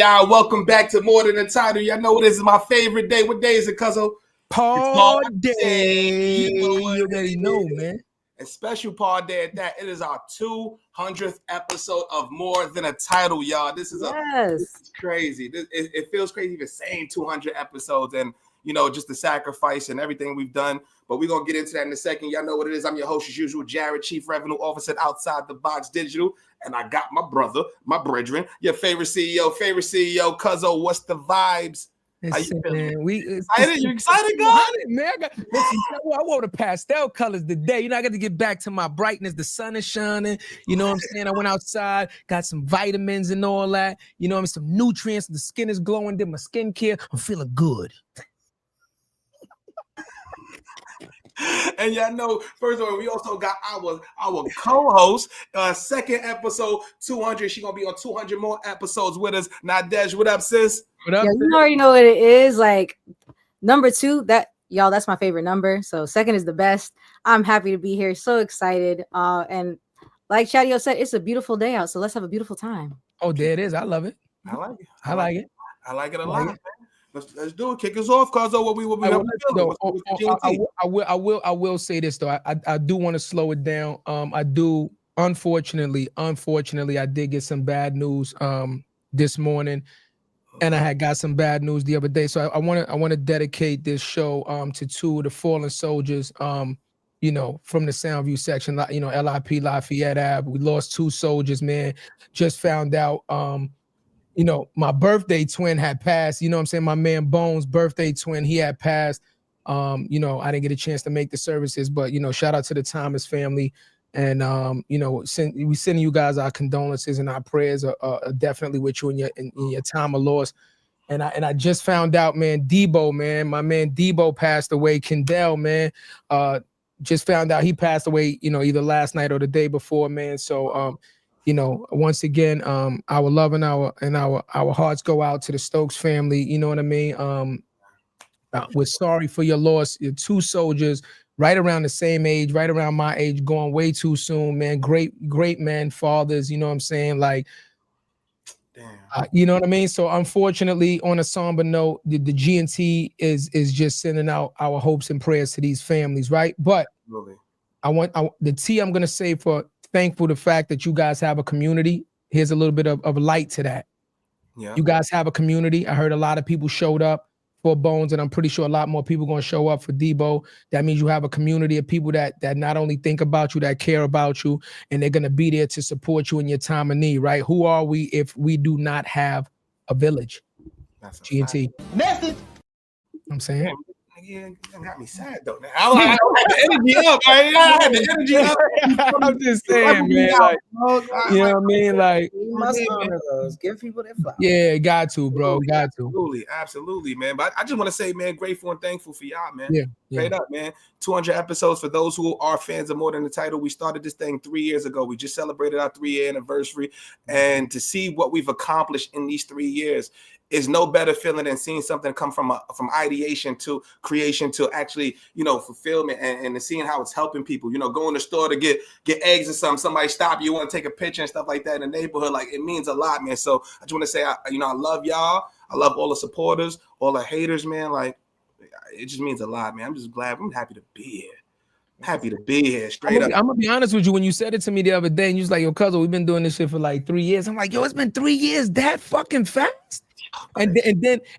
y'all. Welcome back to More Than a Title. Y'all know this is my favorite day. What day is it, cuzzo? Paul Day. You already know, man. A special Paul Day at that. It is our 200th episode of More Than a Title, y'all. This is this is crazy. It feels crazy even saying 200 episodes and, you know, just the sacrifice and everything we've done. But we're going to get into that in a second. Y'all know what it is. I'm your host as usual, Jarrett, Chief Revenue Officer at Outside the Box Digital. And I got my brother, my brethren, your favorite CEO, cuzzo. What's the vibes? How you feeling? You excited, guys? Man, I wore the pastel colors today. You know, I got to get back to my brightness. The sun is shining. You know what I'm saying? I went outside, got some vitamins and all that. You know what I mean? Some nutrients. The skin is glowing. Did my skincare. I'm feeling good. And y'all know, first of all, we also got our co-host, second episode, 200. She's going to be on 200 more episodes with us. Nadesh, what up, sis? What up? Yeah, you already know what it is. Like, number 2, that's my favorite number. So second is the best. I'm happy to be here. So excited. And like Chadeo said, it's a beautiful day out. So let's have a beautiful time. Oh, there it is. I love it. I like it. I like it. I like it a lot, man. Let's do it. Kick us off, cuz. What we I will say this though. I do want to slow it down. I do. Unfortunately, I did get some bad news this morning, and I had got some bad news the other day. So I want to dedicate this show to two of the fallen soldiers. You know, from the Soundview section. You know, LIP Lafayette Ave. We lost 2 soldiers, man. Just found out. You know, my birthday twin had passed. You know what I'm saying? My man Bones' birthday twin, he had passed. You know, I didn't get a chance to make the services, but, you know, shout out to the Thomas family. And, you know, we sending you guys our condolences and our prayers are definitely with you in your time of loss. And I just found out, man, Debo, man, my man Debo passed away. Kendall, man, just found out he passed away, you know, either last night or the day before, man. So, you know, once again, our love and our hearts go out to the Stokes family. You know what I mean? We're sorry for your loss. You're 2 soldiers right around the same age, right around my age, going way too soon, man. Great men, fathers. You know what I'm saying? Like, you know what I mean? So unfortunately, on a somber note, the G&T is just sending out our hopes and prayers to these families, right? But really, the T I'm gonna say for thankful the fact that you guys have a community. Here's a little bit of light to that. Yeah. You guys have a community. I heard a lot of people showed up for Bones, and I'm pretty sure a lot more people going to show up for Debo. That means you have a community of people that not only think about you, that care about you, and they're going to be there to support you in your time of need, right? Who are we if we do not have a village? That's G&T. Message. I'm saying. Yeah, got me sad though. I had the energy up. I had the energy up. I'm just saying, man. Like, you know what I mean? Like, you must honor those. Give people their flowers. Yeah, got to, bro. Got to. Absolutely, man. But I just want to say, man, grateful and thankful for y'all, man. Yeah. Straight up, man. 200 episodes. For those who are fans of More Than the Title, we started this thing 3 years ago. We just celebrated our 3-year anniversary, and to see what we've accomplished in these 3 years is no better feeling than seeing something come from ideation to creation to actually, you know, fulfillment and seeing how it's helping people. You know, go in the store to get eggs or something, somebody stop you, want to take a picture and stuff like that in the neighborhood. Like, it means a lot, man. So I just want to say, I love y'all. I love all the supporters, all the haters, man. Like, it just means a lot, man. I'm just glad. I'm happy to be here. Happy to be here, straight up. I'm gonna be honest with you. When you said it to me the other day, and you was like, "Yo, cousin, we've been doing this shit for like 3 years." I'm like, "Yo, it's been 3 years that fucking fast." And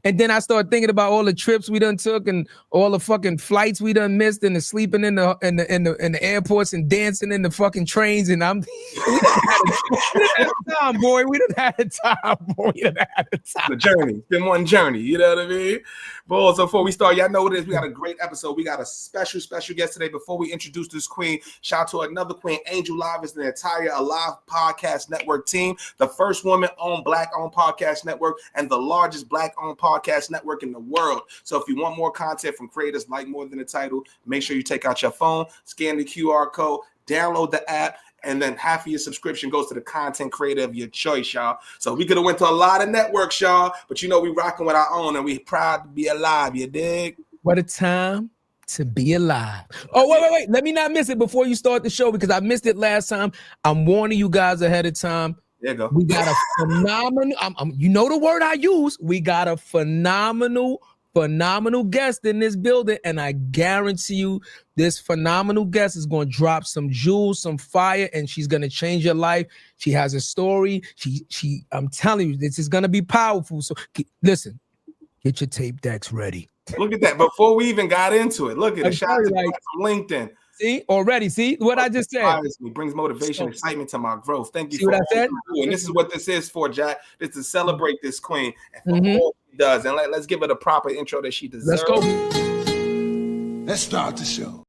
then I started thinking about all the trips we done took and all the fucking flights we done missed and the sleeping in the airports and dancing in the fucking trains. And we done had a time, boy. We done had a time, boy. We done had a time. The journey. It's been one journey. You know what I mean? But so before we start, y'all know what it is. We got a great episode. We got a special guest today. Before we introduce this queen, shout out to another queen, Angel Live, is the entire Alive Podcast Network team, the first woman-owned, Black-owned podcast network, and the largest Black-owned podcast network in the world. So if you want more content from creators like More Than a Title, make sure you take out your phone, scan the QR code, download the app, and then half of your subscription goes to the content creator of your choice, y'all. So we could have went to a lot of networks, y'all, but you know we rocking with our own, and we proud to be alive, you dig? What a time to be alive. Oh, wait. Let me not miss it before you start the show, because I missed it last time. I'm warning you guys ahead of time. There you go. We got a phenomenal, you know the word I use. We got a phenomenal guest in this building, and I guarantee you this phenomenal guest is going to drop some jewels, some fire, and she's going to change your life. She has a story. I'm telling you, this is going to be powerful. So listen, get your tape decks ready. Look at that. Before we even got into it, look at it. Shout out to like, from LinkedIn. See what I just said. Me, brings motivation, excitement to my growth. Thank you see for what I said. And this is what this is for, Jack. It's to celebrate this queen and for all she does. And let's give her the proper intro that she deserves. Let's go. Let's start the show.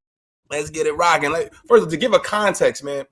Let's get it rocking. First, to give a context, man,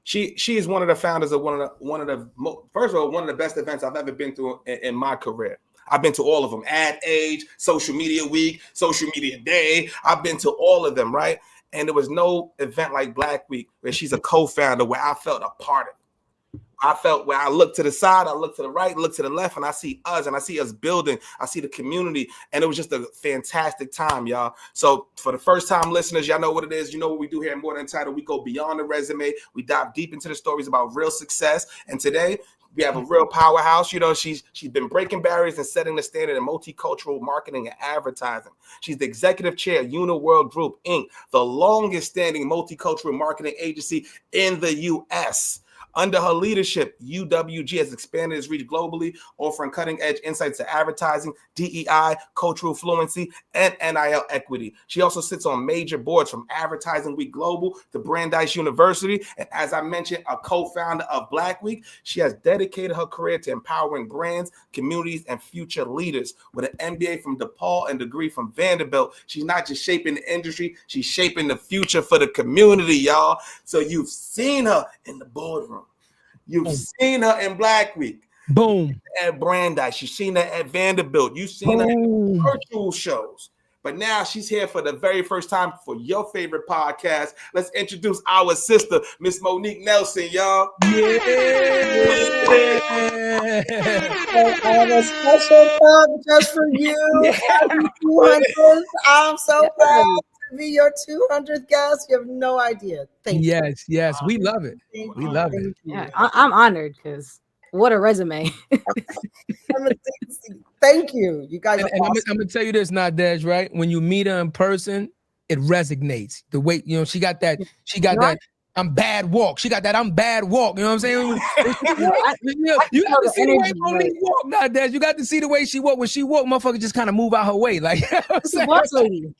she is one of the founders of one of the best events I've ever been to in my career. I've been to all of them. Ad Age, Social Media Week, Social Media Day. I've been to all of them, right? And there was no event like Black Week where she's a co-founder where I felt a part of it. I felt where I look to the side, I look to the right, look to the left, and I see us building. I see the community, and it was just a fantastic time, y'all. So for the first time listeners, y'all know what it is. You know what we do here in More Than Title. We go beyond the resume. We dive deep into the stories about real success. And today, we have a real powerhouse. You know, she's been breaking barriers and setting the standard in multicultural marketing and advertising. She's the executive chair of Uniworld Group, Inc., the longest standing multicultural marketing agency in the U.S. Under her leadership, UWG has expanded its reach globally, offering cutting-edge insights to advertising, DEI, cultural fluency, and NIL equity. She also sits on major boards from Advertising Week Global to Brandeis University. And as I mentioned, a co-founder of Black Week. She has dedicated her career to empowering brands, communities, and future leaders. With an MBA from DePaul and degree from Vanderbilt, she's not just shaping the industry, she's shaping the future for the community, y'all. So you've seen her in the boardroom. You've seen her in Black Week. Boom. At Brandeis. You've seen her at Vanderbilt. You've seen her in virtual shows. But now she's here for the very first time for your favorite podcast. Let's introduce our sister, Miss Monique Nelson, y'all. Yeah. I have a special talk just for you. I'm so proud to be your 200th guest. You have no idea. Thank you. Yes. We love it. We love it. Yeah, I'm honored because what a resume. Thank you. You guys are and awesome. I'm gonna tell you this, Nadej, right? When you meet her in person, it resonates. The way, you know, she got that I'm bad walk. She got that I'm bad walk. You know what I'm saying? You got to see the way Monique walk, Nadej. You got to see the way she walk. When she walk, motherfucker just kind of move out her way. Like, you know what I'm saying? Boss lady.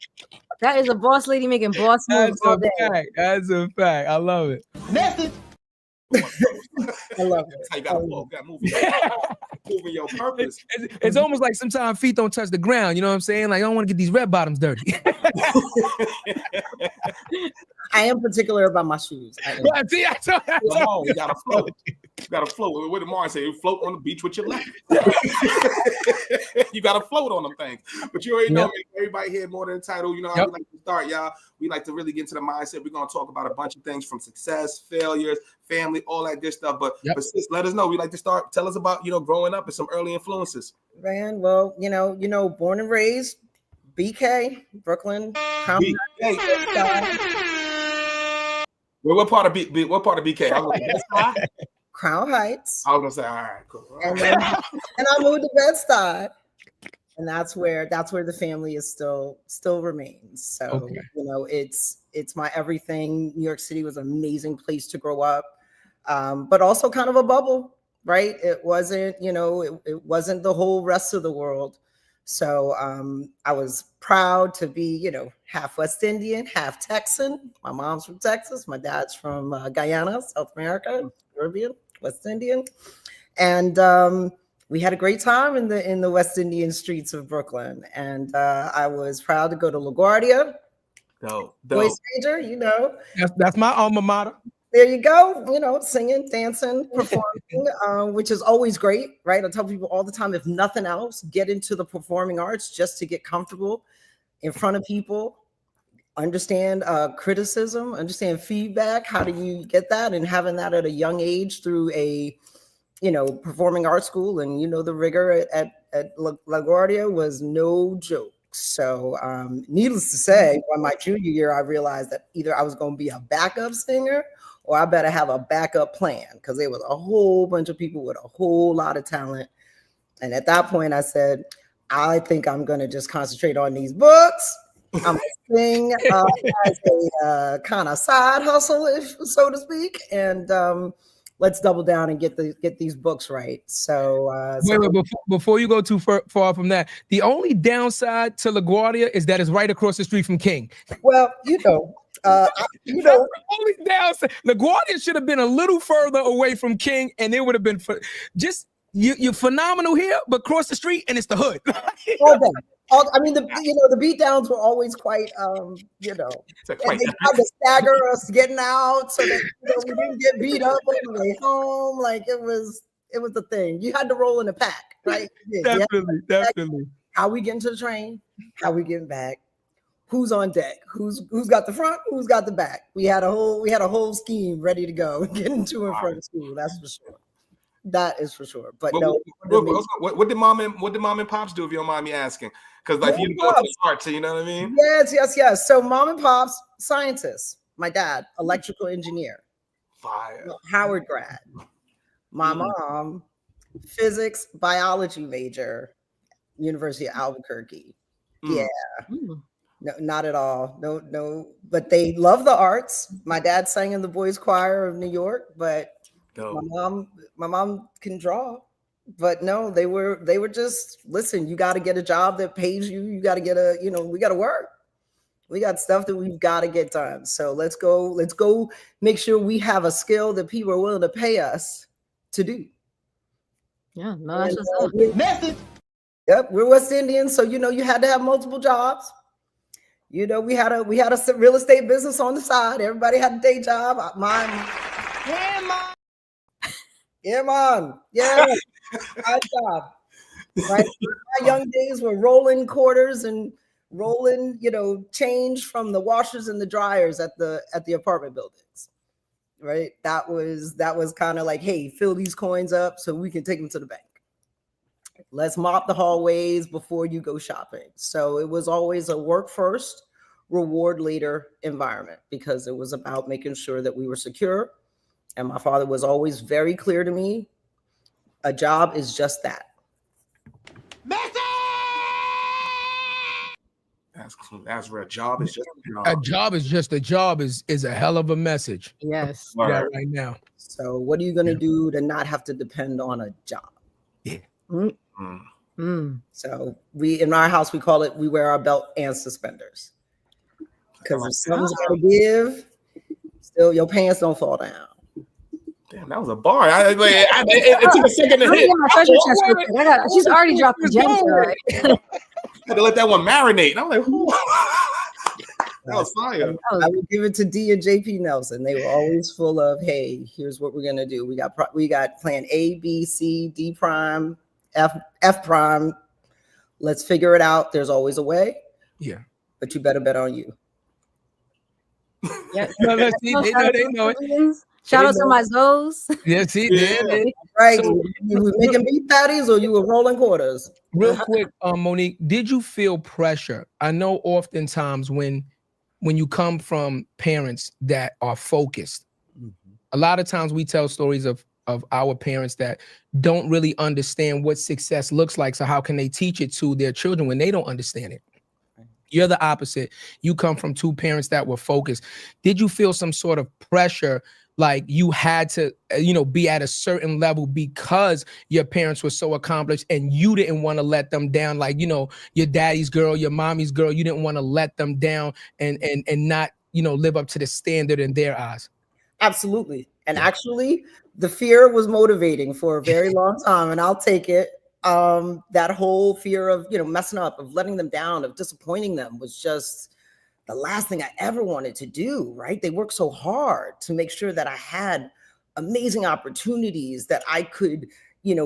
That is a boss lady making boss moves all day. That's a fact. I love it. Message. I love it. That's how you gotta walk. You gotta move moving your purpose. It's almost like sometimes feet don't touch the ground. You know what I'm saying? Like, I don't want to get these red bottoms dirty. I am particular about my shoes. Come on, you gotta float. You gotta float. What did Martin say? You float on the beach with your left. You gotta float on them things. But you already know, everybody here More Than Title. You know how we like to start, y'all. We like to really get into the mindset. We're gonna talk about a bunch of things from success, failures, family, all that good stuff. But sis, let us know. We like to start. Tell us about growing up and some early influences. Man, well, born and raised, BK, Brooklyn. Well, what part of BK? I was gonna Crown Heights. I was gonna say, all right, cool. And I moved to Bed-Stuy, and that's where the family is still remains. So it's my everything. New York City was an amazing place to grow up, but also kind of a bubble, right? It wasn't it wasn't the whole rest of the world. So I was proud to be, half West Indian, half Texan. My mom's from Texas. My dad's from Guyana, South America, Caribbean, West Indian. And we had a great time in the West Indian streets of Brooklyn. And I was proud to go to LaGuardia. Voice major, That's my alma mater. There you go, singing, dancing, performing, which is always great, right? I tell people all the time, if nothing else, get into the performing arts just to get comfortable in front of people, understand criticism, understand feedback. How do you get that? And having that at a young age through a, performing arts school, and the rigor at LaGuardia was no joke. So needless to say, by my junior year, I realized that either I was going to be a backup singer or I better have a backup plan, because there was a whole bunch of people with a whole lot of talent. And at that point, I said, I think I'm going to just concentrate on these books. I'm going to sing as a kind of side hustle, so to speak. And let's double down and get these books right. So, wait, before you go too far from that, the only downside to LaGuardia is that it's right across the street from King. Well, Only downside. LaGuardia should have been a little further away from King, and it would have been just you're phenomenal here, but cross the street and it's the hood. I mean, the beat downs were always quite, and they had to stagger us getting out so that we didn't get beat up on the way home. Like it was the thing. You had to roll in a pack, right? Definitely. How we getting to the train? How we getting back? Who's on deck? Who's got the front? Who's got the back? We had a whole scheme ready to go, getting to and from school. That's for sure. That is for sure. But no. What did mom and pops do, if you don't mind me asking? Because like you go to the art, so you know what I mean? Yes. So mom and pops, scientists. My dad, electrical engineer. Fire. Howard grad. My mom, physics, biology major, University of Albuquerque. Yeah. No, not at all. No. But they love the arts. My dad sang in the boys' choir of New York, but my mom can draw. But no, they were just, listen, you got to get a job that pays you. You got to get we got to work. We got stuff that we've got to get done. So let's go make sure we have a skill that people are willing to pay us to do. Yeah, no, that's what's up. Message. Yep, we're West Indians, so you had to have multiple jobs. We had a real estate business on the side. Everybody had a day job. Yeah, mom. Yeah, my job. Right. My young days were rolling quarters and rolling, change from the washers and the dryers at the apartment buildings. Right. That was kind of like, hey, fill these coins up so we can take them to the bank. Let's mop the hallways before you go shopping. So it was always a work first, reward later environment, because it was about making sure that we were secure. And my father was always very clear to me, a job is just that. That's where a job is just a job. A job is just a job is a hell of a message. Yes. Yeah, right now. So what are you going to do to not have to depend on a job? Yeah. So in our house, we wear our belt and suspenders. Because if something's got to give, still your pants don't fall down. Damn, that was a bar. It took a second to hit. She's already dropped the gems. I had to let that one marinate. And I'm like, whoo. That was fire. I would give it to D and JP Nelson. They were always full of, hey, here's what we're gonna do. We got plan A, B, C, D prime, F prime. Let's figure it out. There's always a way. Yeah. But you better bet on you. Yeah. No, they know it. Shout out to my Zoes. Yes, he did. Right. So, you were making beef patties or you were rolling quarters? Real quick, Monique, did you feel pressure? I know oftentimes when you come from parents that are focused, a lot of times we tell stories of our parents that don't really understand what success looks like. So how can they teach it to their children when they don't understand it? You're the opposite. You come from two parents that were focused. Did you feel some sort of pressure, like you had to, be at a certain level because your parents were so accomplished and you didn't want to let them down? Like, your daddy's girl, your mommy's girl, you didn't want to let them down and not, live up to the standard in their eyes. Absolutely. And actually, the fear was motivating for a very long time, and I'll take it. That whole fear of, messing up, of letting them down, of disappointing them was just the last thing I ever wanted to do, right? They worked so hard to make sure that I had amazing opportunities, that I could,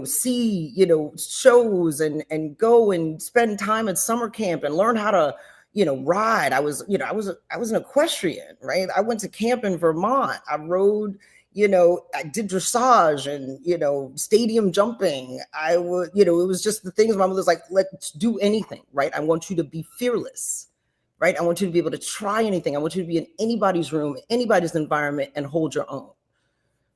see, shows and go and spend time at summer camp and learn how to, ride. I was an equestrian, right? I went to camp in Vermont. I rode, I did dressage and, stadium jumping. I would, it was just the things my mother's like, let's do anything, right? I want you to be fearless, right? I want you to be able to try anything. I want you to be in anybody's room, anybody's environment, and hold your own.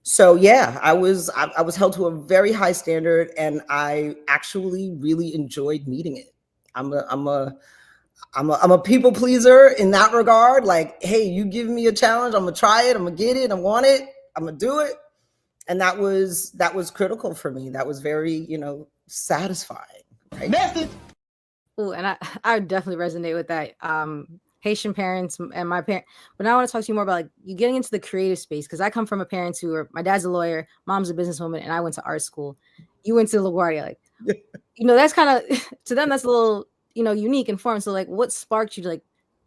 So yeah, I was held to a very high standard, and I actually really enjoyed meeting it. I'm a people pleaser in that regard. Like, hey, you give me a challenge, I'm gonna try it, I'm gonna get it, I want it, I'm gonna do it. And that was critical for me. That was very, satisfying. Right? Message. Oh, and I definitely resonate with that. Haitian parents and my parent, but now I want to talk to you more about like you getting into the creative space, because I come from a parents who are, my dad's a lawyer, mom's a businesswoman, and I went to art school. You went to LaGuardia, like, that's kind of to them that's a little, unique and foreign. So like, what sparked you to like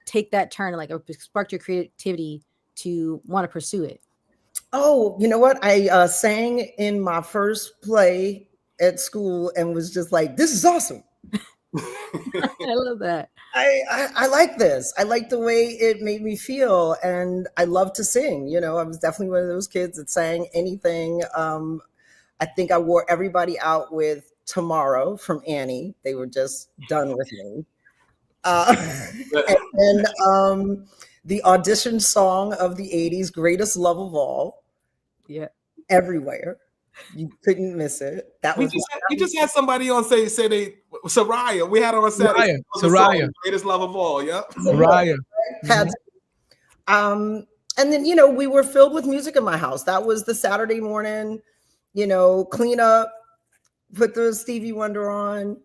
take that turn, like, or sparked your creativity to want to pursue it? Oh, you know what? I sang in my first play at school and was just like, this is awesome. I love that. I like this. I like the way it made me feel, and I love to sing. I was definitely one of those kids that sang anything. I think I wore everybody out with Tomorrow from Annie. They were just done with me. And the audition song of the 80s, Greatest Love of All. Yeah. Everywhere. You couldn't miss it. We just had somebody on say they Soraya. We had her on Saturday. Soraya. Greatest Love of All. Yep. Soraya. And then we were filled with music in my house. That was the Saturday morning, clean up, put the Stevie Wonder on.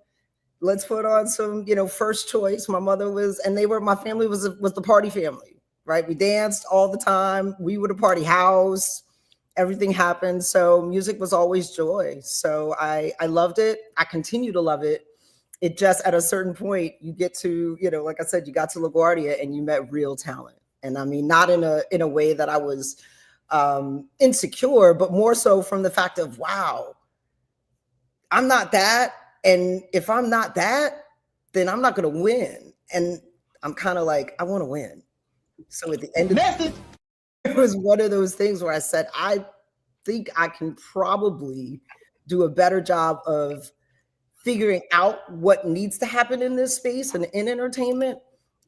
Let's put on some, First Choice. My mother was, and my family was the party family, right? We danced all the time. We were the party house. Everything happened. So music was always joy. So I loved it. I continue to love it. It just, at a certain point, you get to, like I said, you got to LaGuardia and you met real talent. And I mean, not in a way that I was insecure, but more so from the fact of, wow, I'm not that. And if I'm not that, then I'm not going to win. And I'm kind of like, I want to win. So at the end of it, it was one of those things where I said, I think I can probably do a better job of figuring out what needs to happen in this space and in entertainment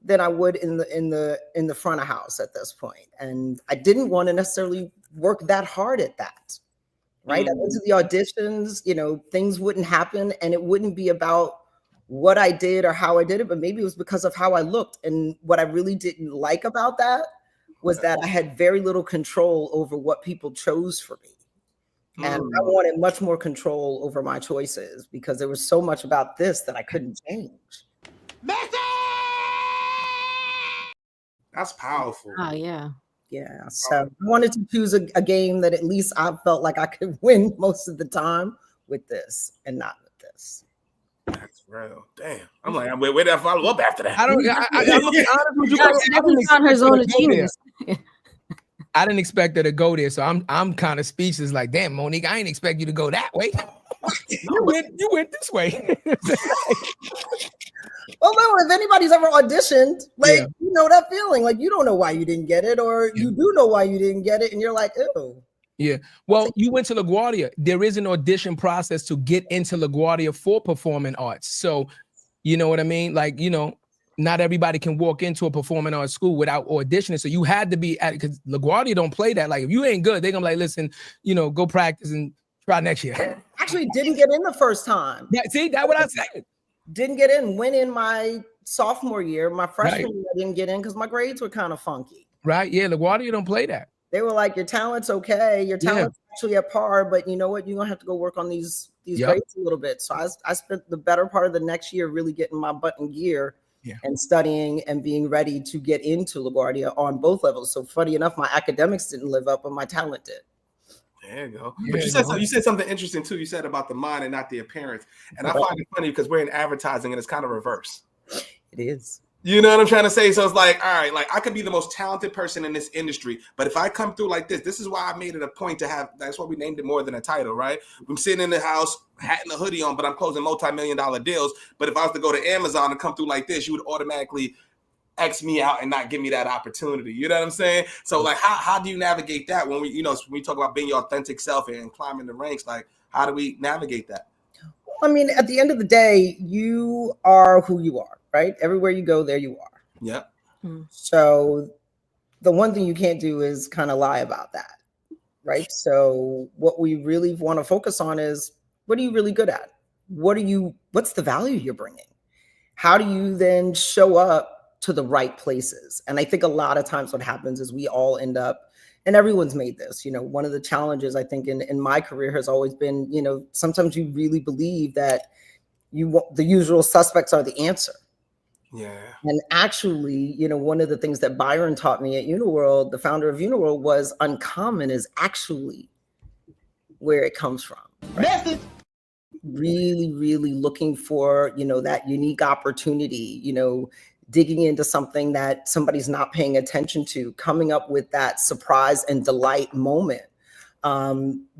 than I would in the front of house at this point. And I didn't want to necessarily work that hard at that. Right. I went to the auditions, things wouldn't happen, and it wouldn't be about what I did or how I did it, but maybe it was because of how I looked. And what I really didn't like about that was that I had very little control over what people chose for me. And I wanted much more control over my choices because there was so much about this that I couldn't change. That's powerful. Oh, yeah. Yeah. So I wanted to choose a game that at least I felt like I could win most of the time with this and not with this. That's real. Damn. I'm like, where did I follow up after that? I'm gonna be honest with you. Definitely found her zone of genius. I didn't expect her to go there, so I'm kind of speechless. Like, damn, Monique, I didn't expect you to go that way. you went this way. Well, no, if anybody's ever auditioned, you know that feeling. Like, you don't know why you didn't get it, or you do know why you didn't get it, and you're like, ew. Yeah. Well, you went to LaGuardia. There is an audition process to get into LaGuardia for performing arts. So, you know what I mean? Like, not everybody can walk into a performing arts school without auditioning. So you had to be because LaGuardia don't play that. Like, if you ain't good, they're gonna be like, listen, go practice and try next year. Actually, didn't get in the first time. Yeah, see, that's what I said. Didn't get in. Went in my sophomore year. My freshman year, I didn't get in because my grades were kind of funky. Right. Yeah. LaGuardia don't play that. They were like, your talent's okay. Your talent's actually at par, but you know what? You're going to have to go work on these grades a little bit. So I spent the better part of the next year really getting my butt in gear and studying and being ready to get into LaGuardia on both levels. So funny enough, my academics didn't live up, but my talent did. There you go. But you said something interesting too. You said about the mind and not the appearance. And I find it funny because we're in advertising and it's kind of reverse. It is. You know what I'm trying to say? So it's like, all right, like I could be the most talented person in this industry, but if I come through like this is why I made it a point to have, that's why we named it more than a title, right? I'm sitting in the house, hat and a hoodie on, but I'm closing multi-million-dollar deals. But if I was to go to Amazon and come through like this, you would automatically X me out and not give me that opportunity. You know what I'm saying? So like, how do you navigate that when we talk about being your authentic self and climbing the ranks? Like, how do we navigate that? I mean, at the end of the day, you are who you are, right? Everywhere you go, there you are. Yeah. So the one thing you can't do is kind of lie about that, right? So what we really want to focus on is, what are you really good at? What's the value you're bringing? How do you then show up to the right places? And I think a lot of times what happens is we all end up, and everyone's made this, one of the challenges I think in my career has always been, sometimes you really believe that the usual suspects are the answer. Yeah. And actually, one of the things that Byron taught me at Uniworld, the founder of Uniworld, was uncommon is actually where it comes from. Right? Really, really looking for, that unique opportunity, digging into something that somebody's not paying attention to, coming up with that surprise and delight moment,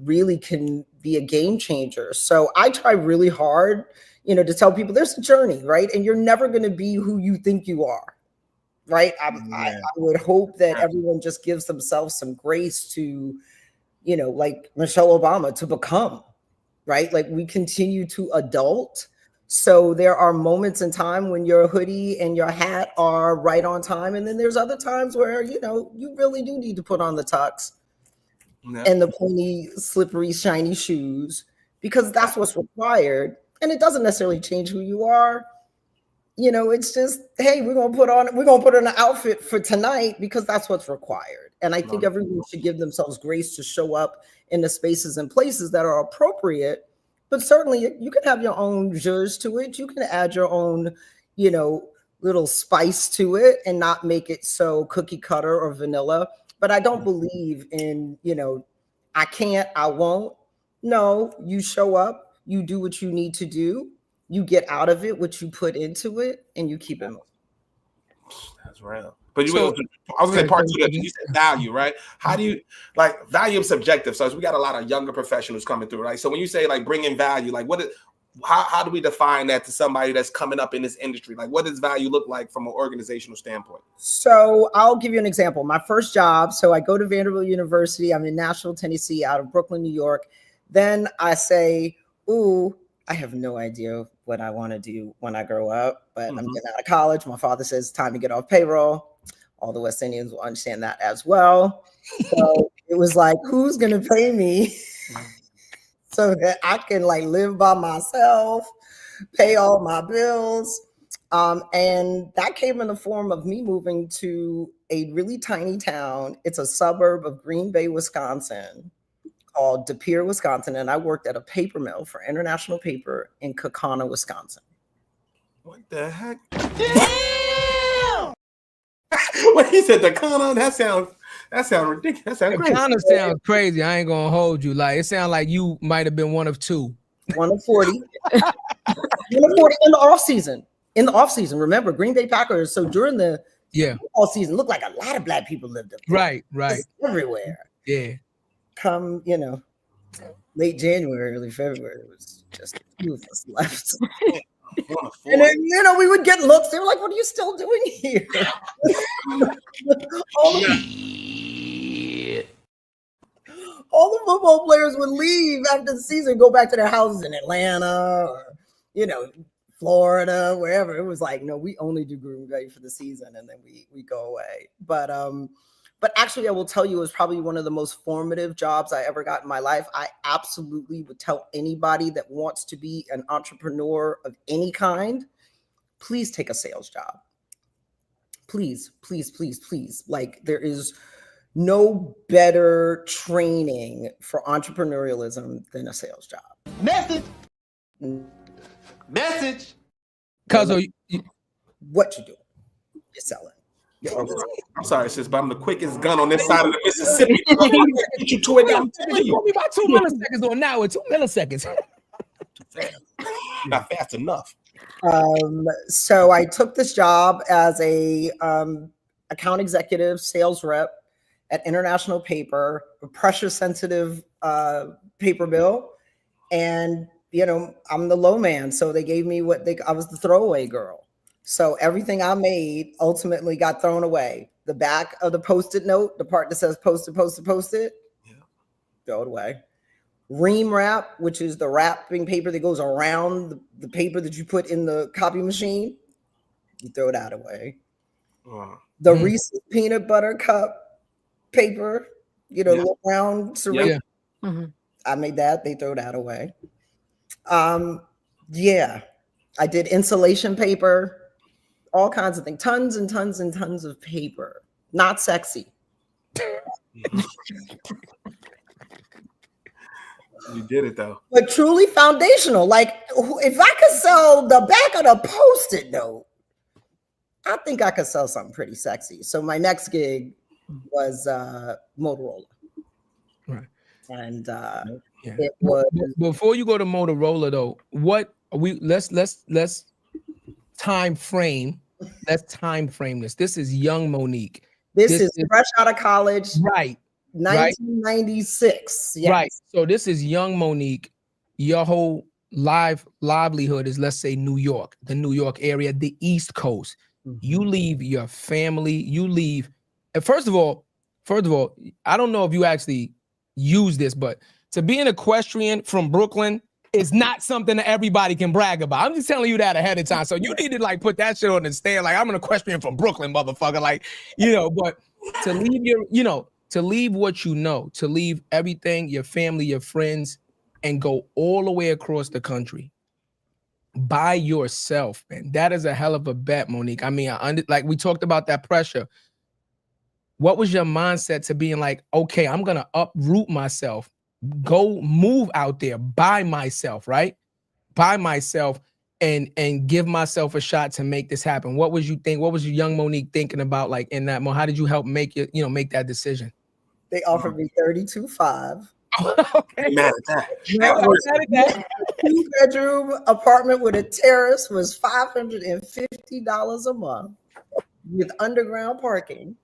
really can be a game changer. So I try really hard, to tell people there's a journey, right? And you're never going to be who you think you are, right? I would hope that everyone just gives themselves some grace to, like Michelle Obama, to become, right? Like we continue to adult. So there are moments in time when your hoodie and your hat are right on time. And then there's other times where, you really do need to put on the tux and the pointy, slippery, shiny shoes, because that's what's required. And it doesn't necessarily change who you are. It's just, hey, we're going to put on an outfit for tonight because that's what's required. And I think everyone should give themselves grace to show up in the spaces and places that are appropriate. But certainly you can have your own zhuzh to it. You can add your own, little spice to it and not make it so cookie cutter or vanilla. But I don't believe in, I can't, I won't. No, you show up, you do what you need to do. You get out of it what you put into it, and you keep it moving. That's real. But I was going to say part two, you said value, right? How do you, like, value is subjective. So we got a lot of younger professionals coming through, right? So when you say like bring in value, like how do we define that to somebody that's coming up in this industry? Like what does value look like from an organizational standpoint? So I'll give you an example. My first job, so I go to Vanderbilt University. I'm in Nashville, Tennessee, out of Brooklyn, New York. Then I say, ooh, I have no idea what I want to do when I grow up, but I'm getting out of college. My father says it's time to get off payroll. All the West Indians will understand that as well. So it was like, who's going to pay me so that I can like live by myself, pay all my bills? And that came in the form of me moving to a really tiny town. It's a suburb of Green Bay, Wisconsin, called De Pere, Wisconsin, and I worked at a paper mill for International Paper in Kaukauna, Wisconsin. What the heck? Damn! When he said Kaukauna, that sounds ridiculous. That sounds crazy. Kaukauna sounds crazy. I ain't gonna hold you. Like it sounds like you might have been one of two. One of 40. One of 40 in the off season. In the off season, remember Green Bay Packers. So during the all season, looked like a lot of Black people lived up there. Right. Just everywhere. Yeah. Come, late January, early February, it was just a few of us left. And then, we would get looks. They were like, what are you still doing here? All the football players would leave after the season, go back to their houses in Atlanta or, Florida, wherever. It was like, no, we only do Green Bay for the season and then we go away. But actually, I will tell you, it was probably one of the most formative jobs I ever got in my life. I absolutely would tell anybody that wants to be an entrepreneur of any kind, please take a sales job. Please, please, please, please. Like there is no better training for entrepreneurialism than a sales job. Message. Cause what you doing? You're selling. I'm sorry, sis, but I'm the quickest gun on this side of the Mississippi. Get you to it now. You told me about 2 milliseconds on now. 2 milliseconds. Not fast enough. So I took this job as a account executive, sales rep at International Paper, a pressure sensitive paper mill, and I'm the low man. So they gave me I was the throwaway girl. So everything I made ultimately got thrown away. The back of the Post-it note, the part that says post-it, throw it away. Ream wrap, which is the wrapping paper that goes around the paper that you put in the copy machine, you throw that away. The Reese's peanut butter cup paper, the little round syringe. I made that. They throw that away. I did insulation paper. All kinds of things, tons and tons and tons of paper. Not sexy. You did it though. But truly foundational. Like if I could sell the back of the Post-it note, I think I could sell something pretty sexy. So my next gig was Motorola. Right. And it was before you go to Motorola though, let's time frame. Let's time frame this. This is young Monique. This is fresh out of college. Right. 1996. Yes. Right. So this is young Monique. Your whole livelihood is, let's say, New York, the New York area, the East Coast. You leave your family, you leave. And first of all, I don't know if you actually use this, but to be an equestrian from Brooklyn is not something that everybody can brag about. I'm just telling you that ahead of time. So you need to like put that shit on the stand. Like, I'm an equestrian from Brooklyn, motherfucker. Like, but to leave to leave what you know, to leave everything, your family, your friends, and go all the way across the country by yourself, man. That is a hell of a bet, Monique. I mean, like we talked about that pressure. What was your mindset to being like, okay, I'm going to uproot myself, go move out there by myself, right? By myself and give myself a shot to make this happen. What was you think? What was your young Monique thinking about like in that moment? How did you help make it, make that decision? They offered me $32,500. Okay. Mad at that. 2-bedroom apartment with a terrace was $550 a month with underground parking.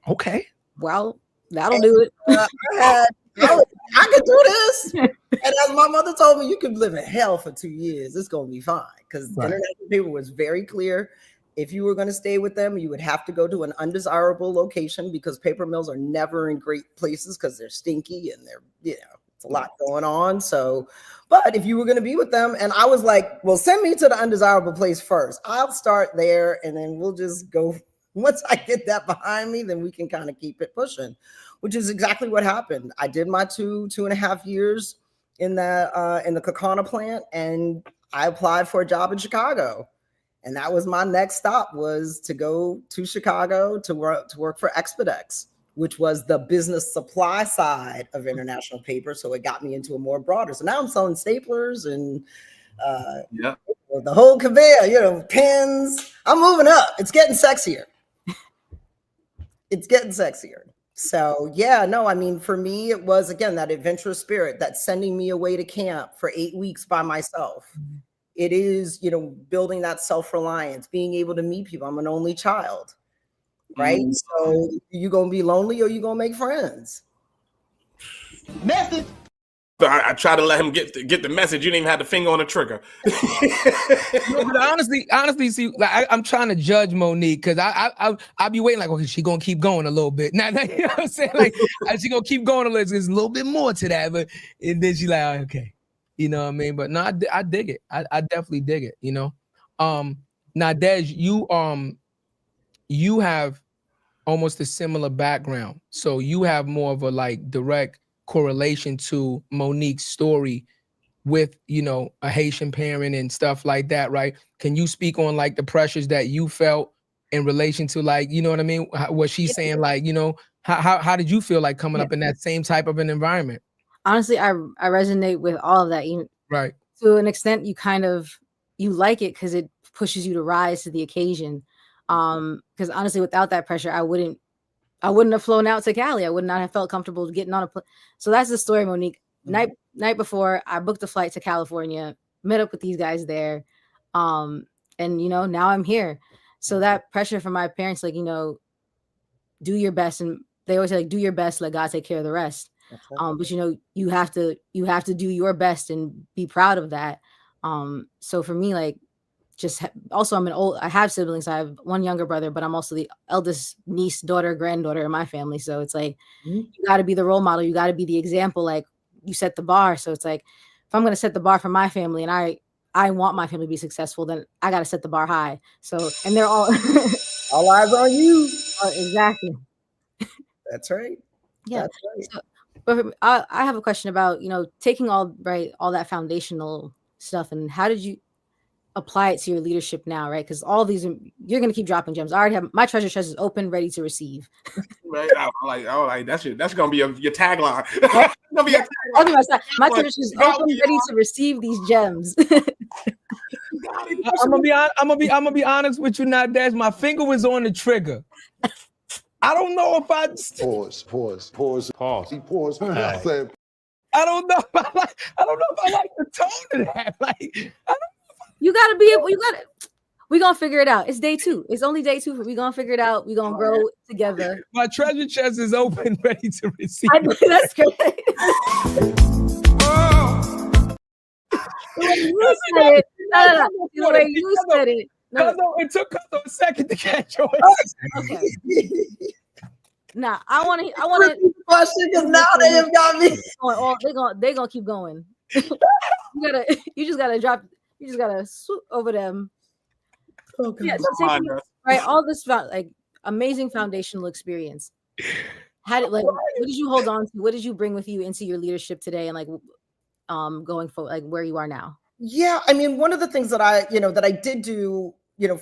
Okay. Well, that'll do it. I could do this. And as my mother told me, you could live in hell for 2 years. It's going to be fine. Because international paper was very clear. If you were going to stay with them, you would have to go to an undesirable location because paper mills are never in great places because they're stinky and they're, it's a lot going on. So, but if you were going to be with them, and I was like, well, send me to the undesirable place first. I'll start there and then we'll just go. Once I get that behind me, then we can kind of keep it pushing, which is exactly what happened. I did my 2.5 years in the Kakana plant, and I applied for a job in Chicago. And that was my next stop, was to go to Chicago to work for Expedex, which was the business supply side of international paper. So it got me into a more broader. So now I'm selling staplers and the whole conveyor, pens. I'm moving up. It's getting sexier. It's getting sexier. So for me, it was, again, that adventurous spirit, that sending me away to camp for 8 weeks by myself. It is, building that self-reliance, being able to meet people. I'm an only child, right? So you going to be lonely or you going to make friends? Method. I try to let him get the message. You didn't even have the finger on the trigger. But honestly, see, like I'm trying to judge Monique because I'll be waiting like, okay, she gonna keep going a little bit. Now, you know what I'm saying? Like she gonna keep going a little. There's a little bit more to that, but and then she like, oh, okay, you know what I mean? But no, I dig it. I definitely dig it. Now, Des, you have almost a similar background, so you have more of a like direct correlation to Monique's story with, a Haitian parent and stuff like that, right? Can you speak on like the pressures that you felt in relation to like, you know what I mean? What she's saying, like, how did you feel like coming up in that same type of an environment? Honestly, I resonate with all of that. Right. To an extent, you like it because it pushes you to rise to the occasion. Because honestly, without that pressure, I wouldn't have flown out to Cali. I would not have felt comfortable getting on a plane. So that's the story, Monique. Night before, I booked a flight to California, met up with these guys there. And, now I'm here. So that pressure from my parents, like, do your best. And they always say, like, do your best, let God take care of the rest. But, you have to do your best and be proud of that. So for me, like, also I have siblings. I have one younger brother, but I'm also the eldest niece, daughter, granddaughter in my family. So it's like, you got to be the role model. You got to be the example. Like, you set the bar. So it's like, if I'm going to set the bar for my family and I want my family to be successful, then I got to set the bar high. So, and they're all all eyes on you. Exactly. That's right. Yeah. That's right. So, but I have a question about, taking all that foundational stuff, and how did you apply it to your leadership now, right? Because all these, you're going to keep dropping gems. I already have my treasure chest is open, ready to receive. Right. That's going to be your tagline. My treasure chest is open, ready to receive these gems. I'm gonna be honest with you now, Dash. My finger was on the trigger. I don't know if I Pause. Right. I don't know if I like the tone of that. Like, you gotta be able. We're gonna figure it out. It's day 2. It's only day 2. We're gonna figure it out. We're gonna grow together. My treasure chest is open, ready to receive. That's great. You said it. No. The way you said it. No. It took a second to catch on. Okay. Nah, I want to question, because now they have got me. They're gonna keep going. You just gotta swoop over them. Okay. Yeah, so right, all this like amazing foundational experience. What did you hold on to? What did you bring with you into your leadership today, and like going for like where you are now? Yeah, I mean, one of the things that I did do,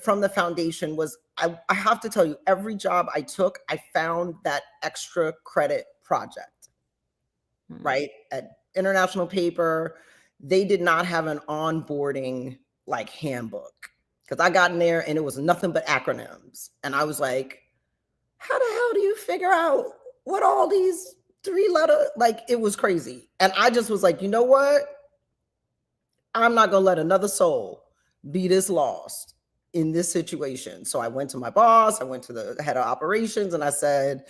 from the foundation was I have to tell you, every job I took, I found that extra credit project, right? At International Paper, they did not have an onboarding like handbook, because I got in there and it was nothing but acronyms. And I was like, how the hell do you figure out what all these 3-letter, like, it was crazy. And I just was like, you know what? I'm not gonna let another soul be this lost in this situation. So I went to my boss, I went to the head of operations, and I said,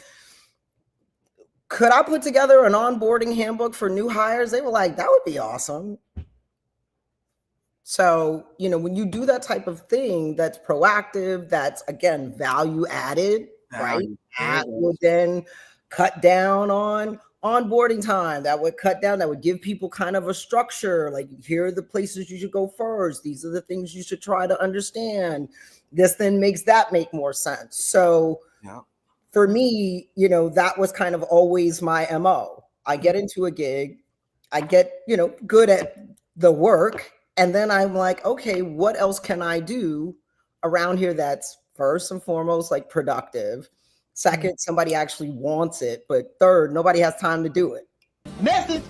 could I put together an onboarding handbook for new hires? They were like, that would be awesome. So, when you do that type of thing, that's proactive, that's, again, value added, right? That would then cut down on onboarding time. That would give people kind of a structure, like, here are the places you should go first. These are the things you should try to understand. This then makes that make more sense. So for me, that was kind of always my MO. I get into a gig, I get, good at the work, and then I'm like, okay, what else can I do around here that's first and foremost like productive? Second, somebody actually wants it. But third, nobody has time to do it. Message.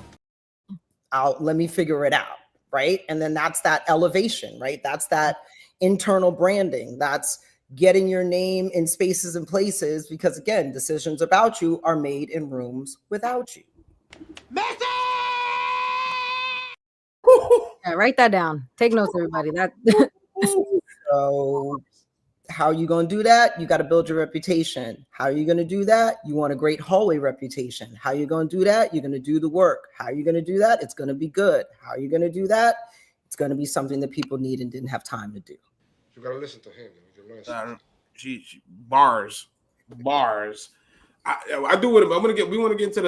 Let me figure it out, right? And then that's that elevation, right? That's that internal branding. That's getting your name in spaces and places, because, again, decisions about you are made in rooms without you. Message. Yeah, write that down. Take notes, everybody. So how are you going to do that? You got to build your reputation. How are you going to do that? You want a great hallway reputation. How are you going to do that? You're going to do the work. How are you going to do that? It's going to be good. How are you going to do that? It's going to be something that people need and didn't have time to do. You got to listen to him. She bars. I do what we want to get into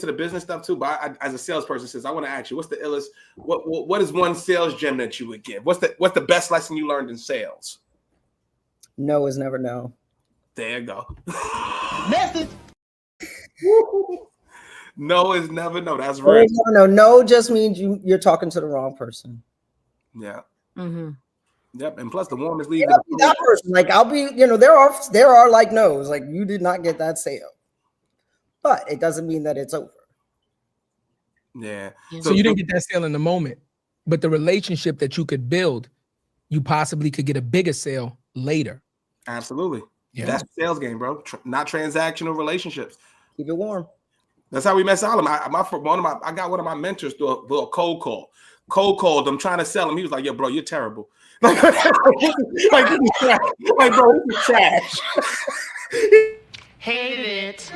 the business stuff too. But as a salesperson, says I want to ask you, what's the illest? What is one sales gem that you would give? What's the best lesson you learned in sales? No is never no. There you go. Message. No is never no. That's right. No just means you're talking to the wrong person. Yeah. Mm-hmm. Yep. And plus, the warmest lead. That person, like, I'll be, there are like no's, like, you did not get that sale, but it doesn't mean that it's over. Yeah. So you didn't get that sale in the moment, but the relationship that you could build, you possibly could get a bigger sale later. Absolutely. Yeah. That's the sales game, bro. Not transactional relationships. Keep it warm. That's how we met Solomon. I got one of my mentors do a cold call. Cold called him, trying to sell him. He was like, "Yo, bro, you're terrible." Like, bro, this is trash. Hate it.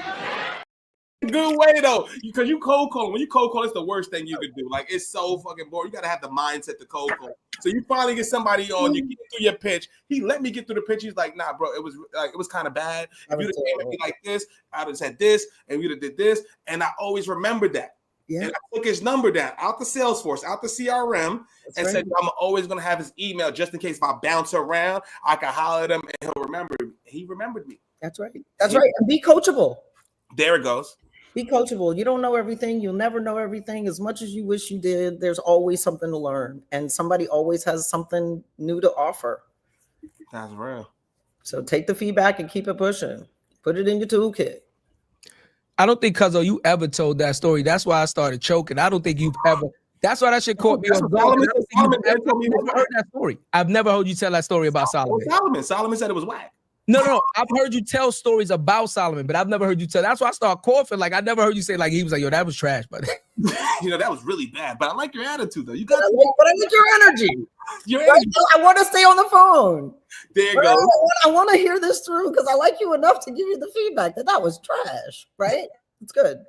Good way though, because you cold call. When you cold call, it's the worst thing you could do. Like, it's so fucking boring. You gotta have the mindset to cold call. So you finally get somebody on, you get through your pitch. He let me get through the pitch. He's like, nah, bro, it was kind of bad. If you'd have came at me like this, I'd have said this, and we'd have did this. And I always remembered that. Yeah. And I took his number down out the Salesforce, out the CRM, and said, I'm always going to have his email just in case if I bounce around, I can holler at him and he'll remember me. He remembered me. That's right. That's right. And be coachable. There it goes. Be coachable. You don't know everything. You'll never know everything. As much as you wish you did, there's always something to learn. And somebody always has something new to offer. That's real. So take the feedback and keep it pushing. Put it in your toolkit. I don't think, Cuzzo, you ever told that story. That's why I started choking. I don't think you've ever. That's why that shit caught me on guard. I've never heard that story. I've never heard you tell that story about Solomon. Solomon said it was whack. No. I've heard you tell stories about Solomon, but I've never heard you tell. That's why I started coughing. Like I never heard you say like he was like, yo, that was trash, but that was really bad. But I like your attitude though. You got, but I like your energy. I want to stay on the phone. There you go. I want to hear this through because I like you enough to give you the feedback that was trash, right? It's good.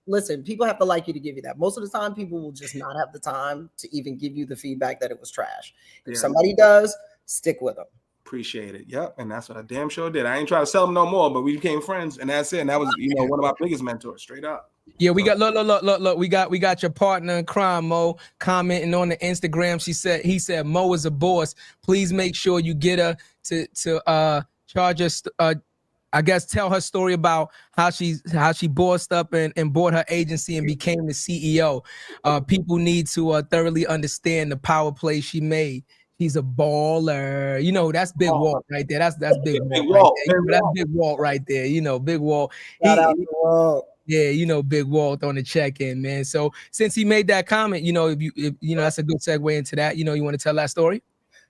Listen, people have to like you to give you that. Most of the time, people will just not have the time to even give you the feedback that it was trash. If somebody does, stick with them. Appreciate it. Yep. And that's what I damn sure did. I ain't trying to sell them no more, but we became friends, and that's it. And that was, one of my biggest mentors, straight up. Yeah, we got look. We got your partner in crime, Mo, commenting on the Instagram. He said Mo is a boss. Please make sure you get her to charge us. I guess tell her story about how she bossed up and bought her agency and became the CEO. People need to thoroughly understand the power play she made. He's a baller. That's Big Walt right there. That's Big Walt. That's Big Walt right there. Big Walt. Shout out to Walt. Yeah, Big Walt on the check-in, man. So since he made that comment, if that's a good segue into that. You want to tell that story?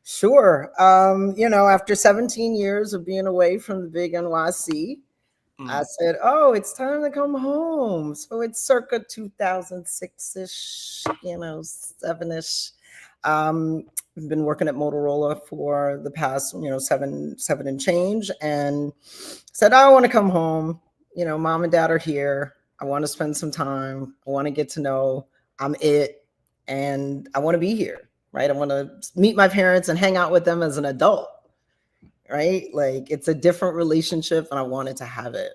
Sure. After 17 years of being away from the big NYC, I said, oh, it's time to come home. So it's circa 2006-ish, 7-ish. I've been working at Motorola for the past, seven and change, and said, I want to come home. Mom and dad are here. I want to spend some time. I want to get to know I'm it. And I want to be here, right? I want to meet my parents and hang out with them as an adult, right? Like it's a different relationship and I wanted to have it.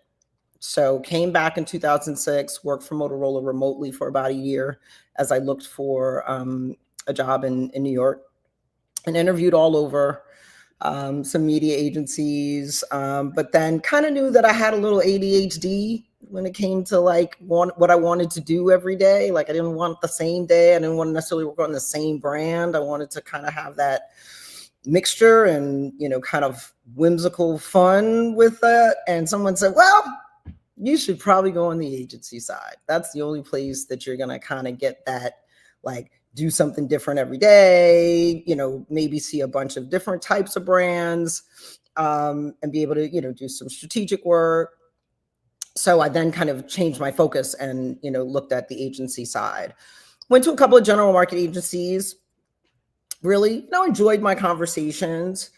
So came back in 2006, worked for Motorola remotely for about a year as I looked for a job in New York and interviewed all over some media agencies, but then kind of knew that I had a little ADHD when it came to like what I wanted to do every day. Like I didn't want the same day. I didn't want to necessarily work on the same brand. I wanted to kind of have that mixture and, kind of whimsical fun with that. And someone said, well, you should probably go on the agency side. That's the only place that you're going to kind of get that, like, do something different every day, maybe see a bunch of different types of brands, and be able to, do some strategic work. So I then kind of changed my focus and, looked at the agency side. Went to a couple of general market agencies, really, enjoyed my conversations,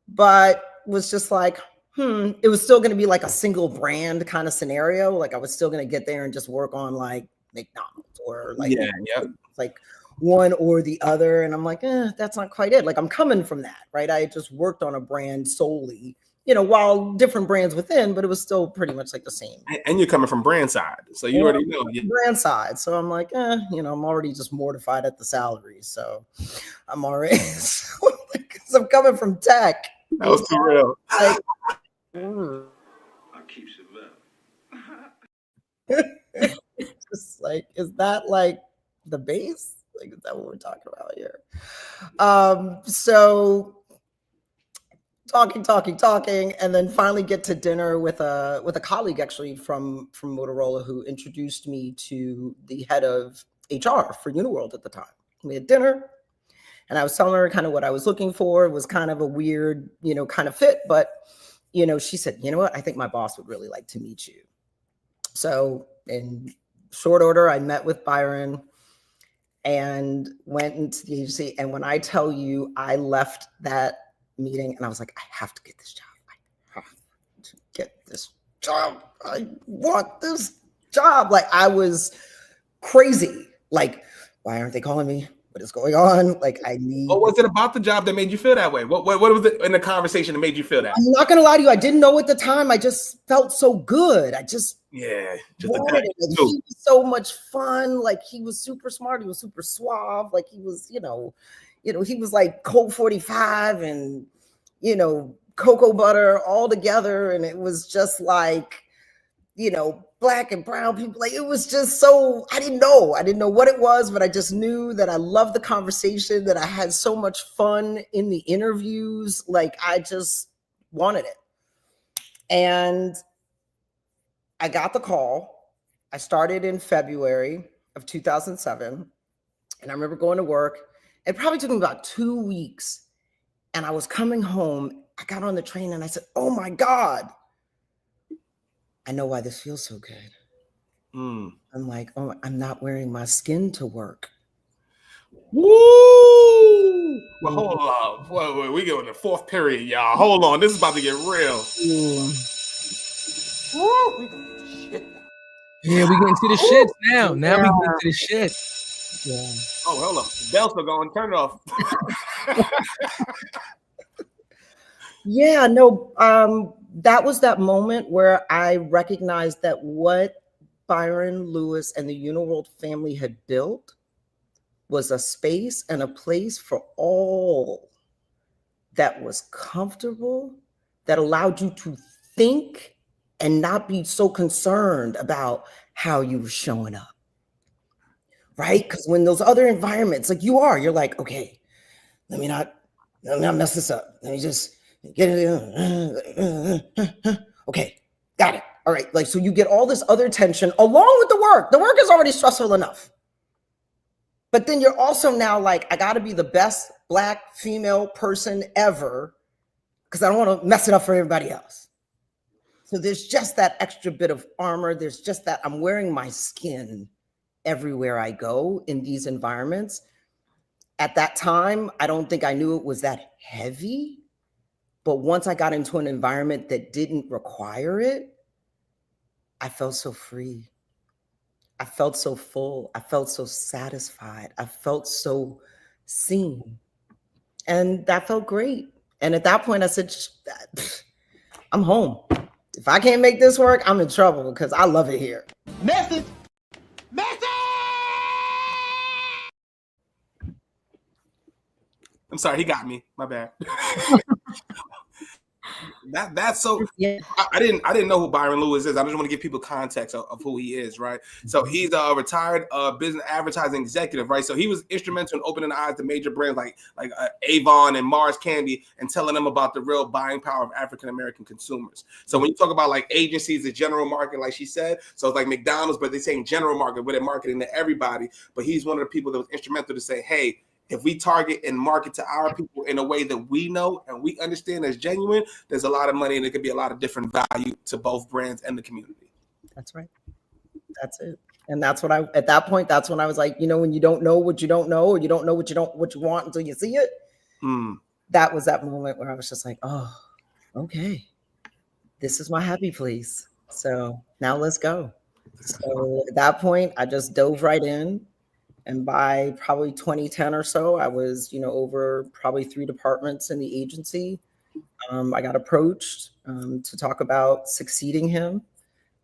but was just like, it was still going to be like a single brand kind of scenario. Like I was still going to get there and just work on like McDonald's or like, like one or the other. And I'm like, that's not quite it. Like I'm coming from that, right? I just worked on a brand solely, while different brands within, but it was still pretty much like the same. And you're coming from brand side. So you already know. Brand side. So I'm like, I'm already just mortified at the salary. So I'm already, because I'm coming from tech. That was too real. Like, I keep it up. just like, is that like the base? Like, is that what we're talking about here? So talking, and then finally get to dinner with a colleague actually from Motorola who introduced me to the head of HR for Uniworld at the time. We had dinner, and I was telling her kind of what I was looking for. It was kind of a weird, kind of fit, but she said, you know what? I think my boss would really like to meet you. So in short order, I met with Byron and went into the agency. And when I tell you, I left that meeting and I was like, I have to get this job. I have to get this job. I want this job. Like I was crazy. Like, why aren't they calling me? what is going on? Like, I need. What was it about the job that made you feel that way? What was it in the conversation that made you feel that? I'm not gonna lie to you. I didn't know at the time. I just felt so good. I just wanted it. Like, he was so much fun. Like, he was super smart. He was super suave. Like, he was, he was like Colt 45 and, cocoa butter all together. And it was just like, black and brown people. Like, it was just so, I didn't know what it was, but I just knew that I loved the conversation, that I had so much fun in the interviews. Like, I just wanted it. And I got the call. I started in February of 2007. And I remember going to work. It probably took me about 2 weeks. And I was coming home. I got on the train and I said, oh my God, I know why this feels so good. I'm like, oh, I'm not wearing my skin to work. Woo! Well, hold on. Wait, we go in the fourth period, y'all. Hold on. This is about to get real. Yeah, we getting to the shits now. Now we get to the shit. Yeah. Oh, hold on. The bell's still going. Turn it off. Yeah, no, that was that moment where I recognized that what Byron Lewis and the Uniworld family had built was a space and a place for all that was comfortable, that allowed you to think and not be so concerned about how you were showing up, right? Because when those other environments, like you're like, okay, let me not mess this up. Let me just get it. Okay, got it. All right. Like, so you get all this other tension along with the work. The work is already stressful enough. But then you're also now like, I got to be the best Black female person ever because I don't want to mess it up for everybody else. So there's just that extra bit of armor. There's just that I'm wearing my skin everywhere I go in these environments. At that time, I don't think I knew it was that heavy. But once I got into an environment that didn't require it, I felt so free. I felt so full. I felt so satisfied. I felt so seen. And that felt great. And at that point, I said, I'm home. If I can't make this work, I'm in trouble because I love it here. Message. I'm sorry, he got me. My bad. That's so. Yeah. I didn't know who Byron Lewis is. I just want to give people context of who he is, right? So he's a retired business advertising executive, right? So he was instrumental in opening the eyes to major brands like Avon and Mars Candy and telling them about the real buying power of African American consumers. So when you talk about like agencies, the general market, like she said, so it's like McDonald's, but they're saying general market, where they're marketing to everybody. But he's one of the people that was instrumental to say, hey, if we target and market to our people in a way that we know and we understand as genuine, there's a lot of money and it could be a lot of different value to both brands and the community. That's right. That's it. And that's what at that point, that's when I was like, when you don't know what you don't know, or you don't know what you want until you see it. That was that moment where I was just like, oh, okay, this is my happy place. So now let's go. So at that point, I just dove right in. And by probably 2010 or so, I was, over probably 3 departments in the agency. I got approached to talk about succeeding him.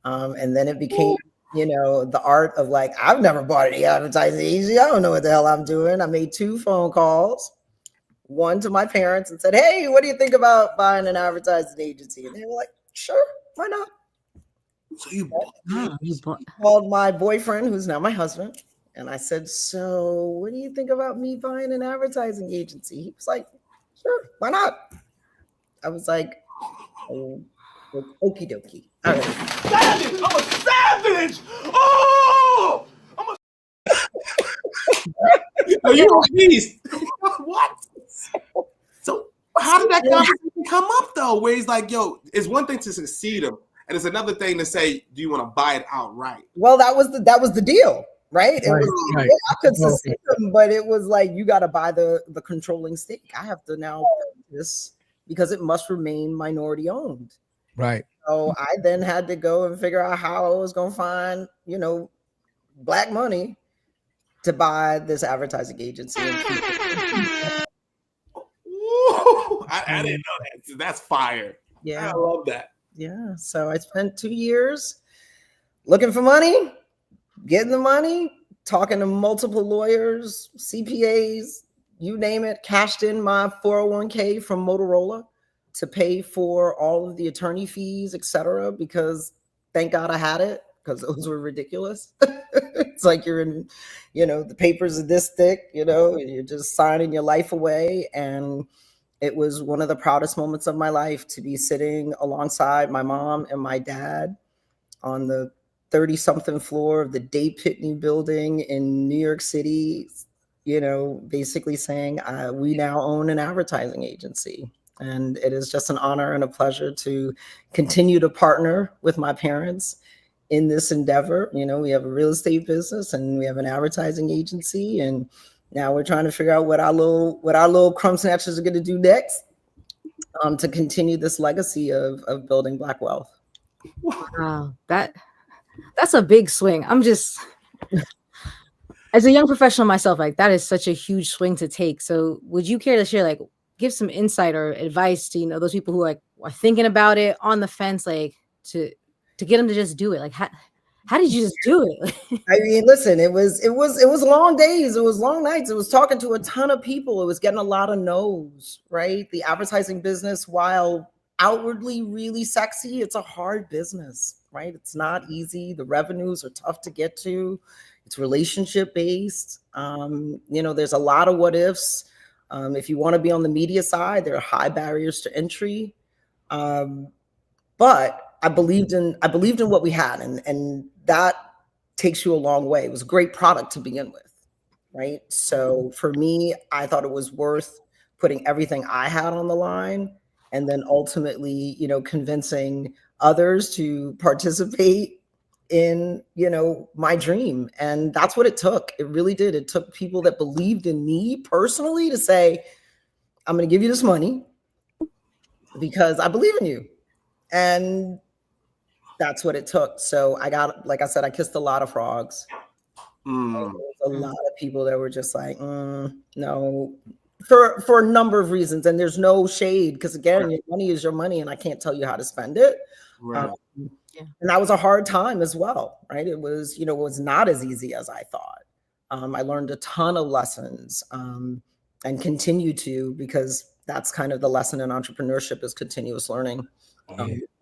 And then it became, the art of like, I've never bought any advertising agency. I don't know what the hell I'm doing. I made 2 phone calls, one to my parents and said, hey, what do you think about buying an advertising agency? And they were like, sure, why not? So you called my boyfriend, who's now my husband. And I said, so what do you think about me buying an advertising agency? He was like, sure, why not? I was like, oh, okie dokie. All right. Savage! I'm a savage! Oh! Oh, you're a beast. What? So how did that conversation come up though? Where he's like, yo, it's one thing to succeed him, and it's another thing to say, do you want to buy it outright? Well, that was the deal. Right? It was like, yeah, I could succeed them, but it was like, you got to buy the controlling stake. I have to now this because it must remain minority owned. Right. So I then had to go and figure out how I was going to find, Black money to buy this advertising agency. And keep it. Ooh, I didn't know that. That's fire. Yeah. I love that. Yeah. So I spent 2 years looking for money, getting the money, talking to multiple lawyers, CPAs, you name it, cashed in my 401k from Motorola to pay for all of the attorney fees, etc. Because thank God I had it, because those were ridiculous. It's like you're in, the papers are this thick, and you're just signing your life away. And it was one of the proudest moments of my life to be sitting alongside my mom and my dad on the 30-something floor of the Dade Pitney building in New York City, basically saying, we now own an advertising agency. And it is just an honor and a pleasure to continue to partner with my parents in this endeavor. We have a real estate business and we have an advertising agency, and now we're trying to figure out what our little crumb snatchers are going to do next, to continue this legacy of building Black wealth. Wow, that's a big swing. I'm just, as a young professional myself, like that is such a huge swing to take. So would you care to share, like, give some insight or advice to, those people who are thinking about it, on the fence, like to get them to just do it? Like, how did you just do it? I mean, listen, it was long days. It was long nights. It was talking to a ton of people. It was getting a lot of no's, right? The advertising business, while outwardly really sexy, it's a hard business, right? It's not easy. The revenues are tough to get to. It's relationship based. There's a lot of what ifs. If you want to be on the media side, there are high barriers to entry. But I believed in what we had, and that takes you a long way. It was a great product to begin with, right? So for me, I thought it was worth putting everything I had on the line, and then ultimately, convincing others to participate in, my dream. And that's what it took. It really did. It took people that believed in me personally to say, I'm going to give you this money because I believe in you. And that's what it took. So I got, like I said, I kissed a lot of frogs. There was a lot of people that were just like, no, for a number of reasons. And there's no shade, because again, your money is your money and I can't tell you how to spend it. Right. And that was a hard time as well, right? It was, it was not as easy as I thought. I learned a ton of lessons, and continue to, because that's kind of the lesson in entrepreneurship, is continuous learning.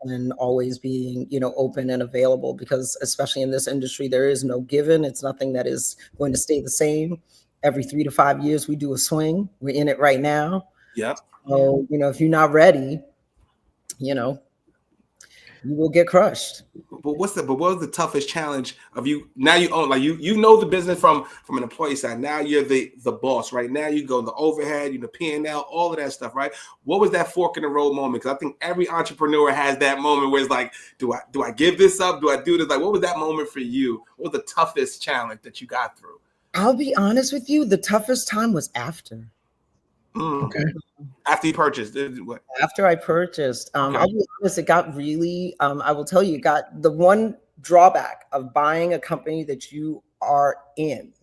And always being, open and available, because especially in this industry, there is no given. It's nothing that is going to stay the same. Every 3 to 5 years, we do a swing. We're in it right now. Yep. So, if you're not ready, you will get crushed. But what was the toughest challenge of you? Now you own, like you know the business from an employee side. Now you're the boss, right? Now you go the overhead, the P&L, all of that stuff, right? What was that fork in the road moment? Because I think every entrepreneur has that moment where it's like, do I give this up? Do I do this? Like, what was that moment for you? What was the toughest challenge that you got through? I'll be honest with you. The toughest time was after. Okay. After you purchased, what? After I purchased, I'll be honest, it got really, I will tell you, got the one drawback of buying a company that you are in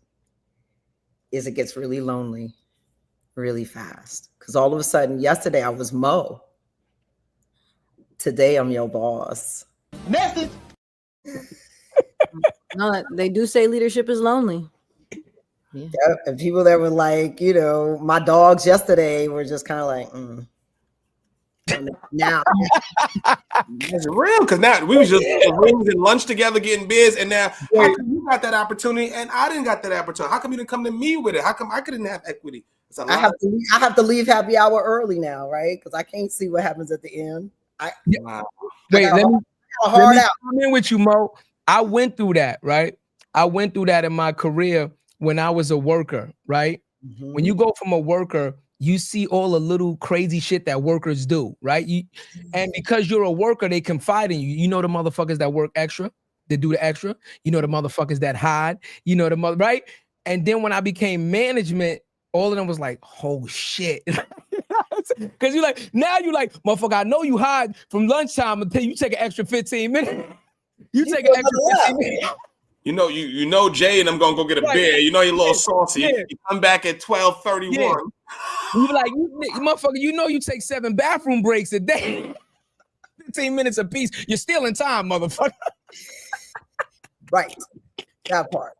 is it gets really lonely really fast. Because all of a sudden, yesterday I was Mo. Today I'm your boss. Message. No, they do say leadership is lonely. Yeah. And people that were like, my dogs yesterday were just kind of like, now it's real, because now we was just rings and lunch together getting biz, and now how come you got that opportunity and I didn't got that opportunity? How come you didn't come to me with it? How come I couldn't have equity? I have to leave happy hour early now, right? Because I can't see what happens at the end. Wait, let me come in with you, Mo. I went through that, right? I went through that in my career when I was a worker, right? Mm-hmm. When you go from a worker, you see all the little crazy shit that workers do, right? And because you're a worker, they confide in you. You know the motherfuckers that work extra, that do the extra. You know the motherfuckers that hide. You know right? And then when I became management, all of them was like, oh shit. Because you're like, motherfucker, I know you hide from lunchtime until you take an extra 15 minutes. You take an extra 15 minutes. You know Jay and I'm gonna go get a beer. You know you're a little saucy. Yeah. You come back at 12:31. Yeah. You be like, you motherfucker, you take 7 bathroom breaks a day. 15 minutes apiece. You're still in time, motherfucker. Right. That part.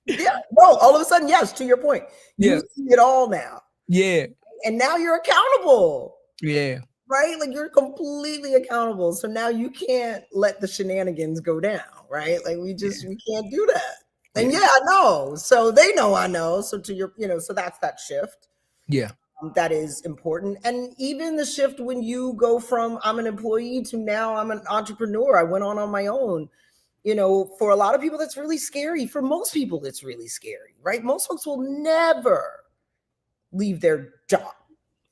Yeah. No, all of a sudden, yes, to your point. You see it all now. Yeah. And now you're accountable. Yeah. Right? Like you're completely accountable. So now you can't let the shenanigans go down, right? Like we can't do that. And I know. So they know I know. So to your, so that's that shift. Yeah. That is important. And even the shift when you go from I'm an employee to now I'm an entrepreneur. I went on my own. For a lot of people, that's really scary. For most people, it's really scary, right? Most folks will never leave their job.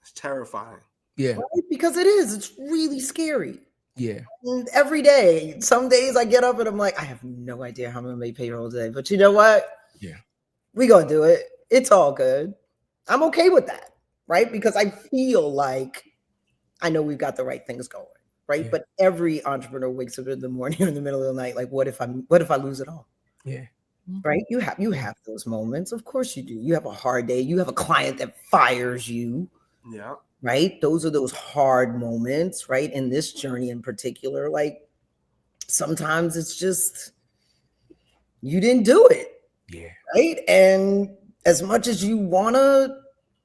It's terrifying. Yeah. Right? Because it is. It's really scary. Yeah. And every day, some days I get up and I'm like, I have no idea how I'm going to make payroll today. But you know what? Yeah. We're going to do it. It's all good. I'm okay with that, right? Because I feel like I know we've got the right things going, right? Yeah. But every entrepreneur wakes up in the morning or in the middle of the night, like, what if I lose it all? Yeah. Right? You have those moments. Of course you do. You have a hard day. You have a client that fires you. Yeah. Right? Those are those hard moments, right? In this journey in particular, like sometimes it's just, you didn't do it. Yeah. Right? And as much as you want to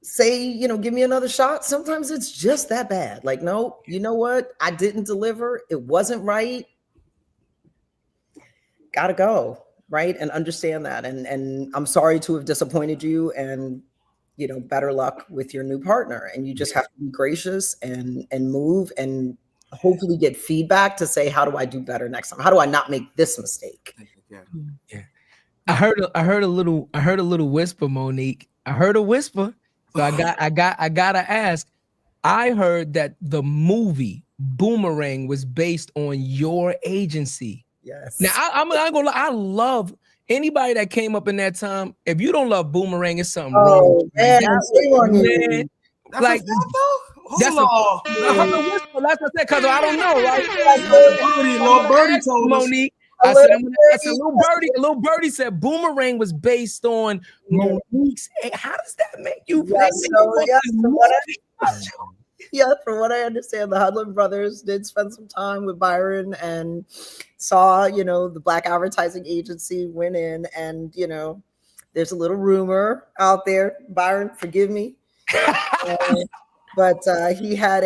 say, give me another shot, sometimes it's just that bad. Like, no, you know what? I didn't deliver. It wasn't right. Gotta go. Right? And understand that. And I'm sorry to have disappointed you, and better luck with your new partner. And you just have to be gracious and move and hopefully get feedback to say, how do I do better next time? How do I not make this mistake? Yeah. I heard a little whisper, Monique. I heard a whisper. So I gotta ask. I heard that the movie Boomerang was based on your agency. Yes. Now I'm gonna lie, I love anybody that came up in that time. If you don't love Boomerang, it's something wrong. Man, that's like that's what I said, because I don't know, right? Little Birdie told Monique. I said, little birdie said Boomerang was based on Monique's. How does that make you from what I understand, the Hudlin brothers did spend some time with Byron and saw, the Black advertising agency went in, and, there's a little rumor out there. Byron, forgive me. But he had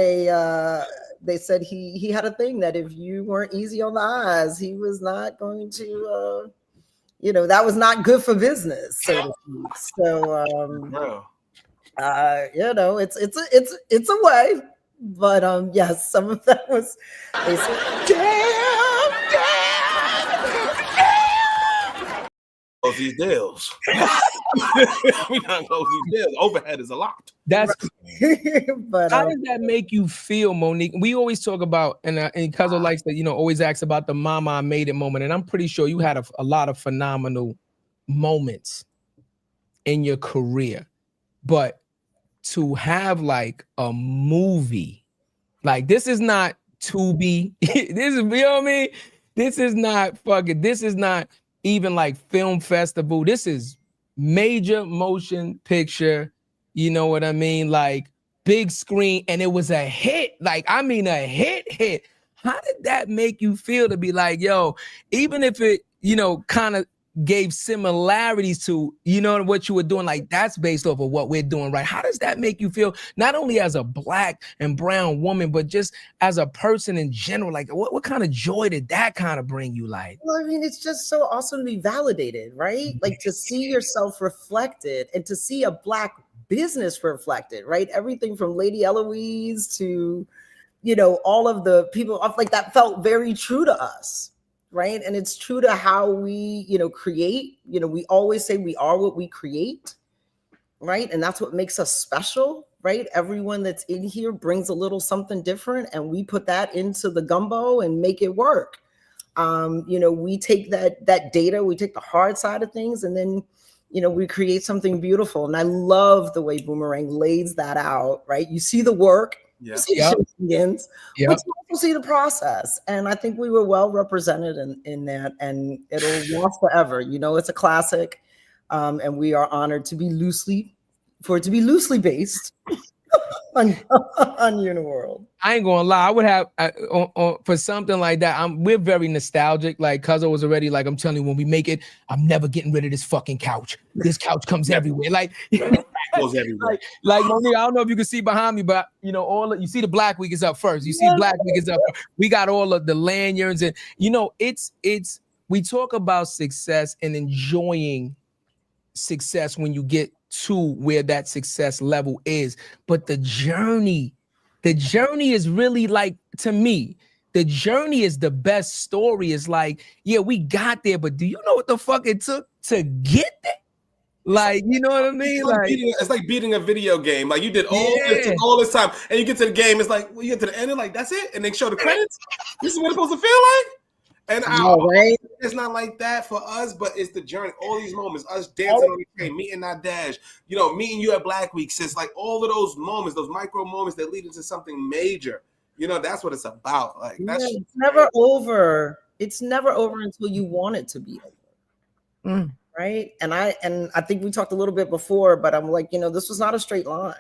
they said he had a thing that if you weren't easy on the eyes, he was not going to, that was not good for business, so to speak. So, it's a way, but yes, some of that was, they said, damn. These deals. We not close these deals. Overhead is a lot. That's but how does that make you feel, Monique? We always talk about, and Cuzzo likes to, always asks about the mama I made it moment. And I'm pretty sure you had a lot of phenomenal moments in your career. But to have like a movie, like this is not Tubi. This is, you know what I mean? This is not even like film festival. This is major motion picture. You know what I mean? Like big screen, and it was a hit. Like, I mean, a hit. How did that make you feel to be like, yo, even if it, kind of gave similarities to, what you were doing, like that's based off of what we're doing, right? How does that make you feel, not only as a Black and brown woman, but just as a person in general? Like, what kind of joy did that kind of bring you? Like, well, I mean, it's just so awesome to be validated, right? Like to see yourself reflected and to see a Black business reflected, right? Everything from Lady Eloise to, all of the people, like that felt very true to us. Right. And it's true to how we, create, we always say we are what we create. Right. And that's what makes us special. Right. Everyone that's in here brings a little something different, and we put that into the gumbo and make it work. We take that data, we take the hard side of things, and then, we create something beautiful. And I love the way Boomerang lays that out. Right. You see the work, Yeah. See the shenanigans, Yep. but you also see the process. And I think we were well represented in that, and it'll last forever. You know, it's a classic, and we are honored to be loosely based on Uniworld. I ain't gonna lie. I would have for something like that. We're very nostalgic. Like Cuzzo was already like, I'm telling you, when we make it, I'm never getting rid of this fucking couch. This couch comes everywhere. Like, Goes everywhere. like Monique, I don't know if you can see behind me, but you know, you see the Black Week is up first. You see Black Week is up. We got all of the lanyards, and you know, it's we talk about success and enjoying success when you get to where that success level is, but the journey is really, like, to me, the journey is the best story. It's like, yeah, we got there, but do you know what the fuck it took to get there? Like, you know what I mean? It's like beating a video game. Like, you did all this time, and you get to the game, it's like, well, you get to the end, and like, that's it, and they show the credits. This is what it's supposed to feel like. And right? It's not like that for us, but it's the journey. All these moments, us dancing on the train, meeting our dash, you know, meeting you at Black Week, sis, like all of those moments, those micro moments that lead into something major. You know, that's what it's about. Like, it's never over. It's never over until you want it to be over. Right. And I think we talked a little bit before, but I'm like, you know, this was not a straight line.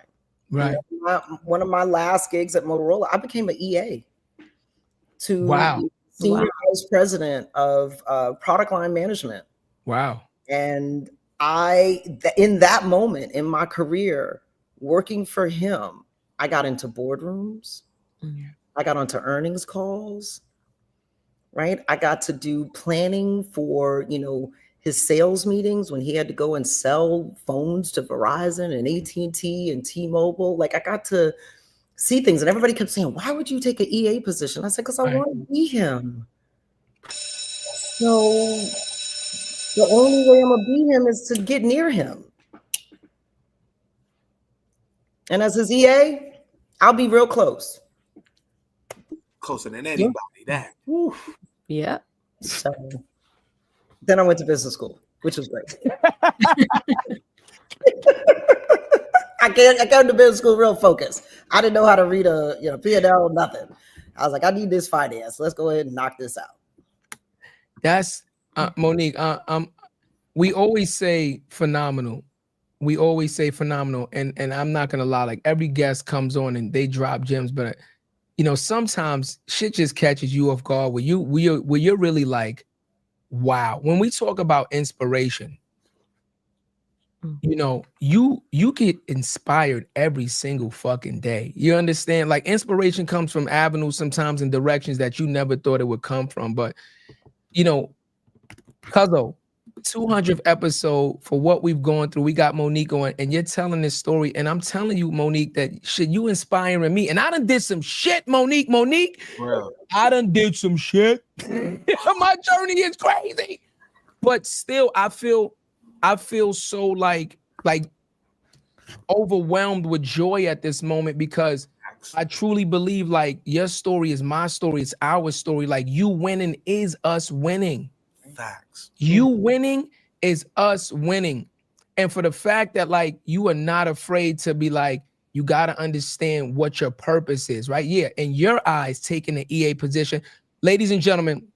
Right. You know, one of my last gigs at Motorola, I became an EA to senior vice president of product line management. Wow. And in that moment in my career, working for him, I got into boardrooms. I got onto earnings calls, right? I got to do planning for, you know, his sales meetings when he had to go and sell phones to Verizon and AT&T and T-Mobile. Like, I got to see things, and everybody kept saying, why would you take an EA position? I said, because I want to be him. So the only way I'm going to be him is to get near him. And as his EA, I'll be real close. Closer than anybody. That. Yeah. So then I went to business school, which was great. I came to business school real focused. I didn't know how to read a P&L, nothing. I was like, I need this finance. Let's go ahead and knock this out. That's Monique. We always say phenomenal. We always say phenomenal, and I'm not gonna lie. Like, every guest comes on and they drop gems, but you know, sometimes shit just catches you off guard. Where you're really like, wow. When we talk about inspiration, you know, you get inspired every single fucking day. You understand? Like, inspiration comes from avenues sometimes in directions that you never thought it would come from. But, you know, Cuzzo, 200th episode, for what we've gone through, we got Monique on, and you're telling this story, and I'm telling you, Monique, that shit, you inspiring me. And I done did some shit, Monique. Wow. I done did some shit. My journey is crazy. But still, I feel so like overwhelmed with joy at this moment, because I truly believe, like, your story is my story. It's our story. Like, you winning is us winning. Facts. You winning is us winning. And for the fact that, like, you are not afraid to be like, you got to understand what your purpose is, right? Yeah. In your eyes, taking the EA position. Ladies and gentlemen,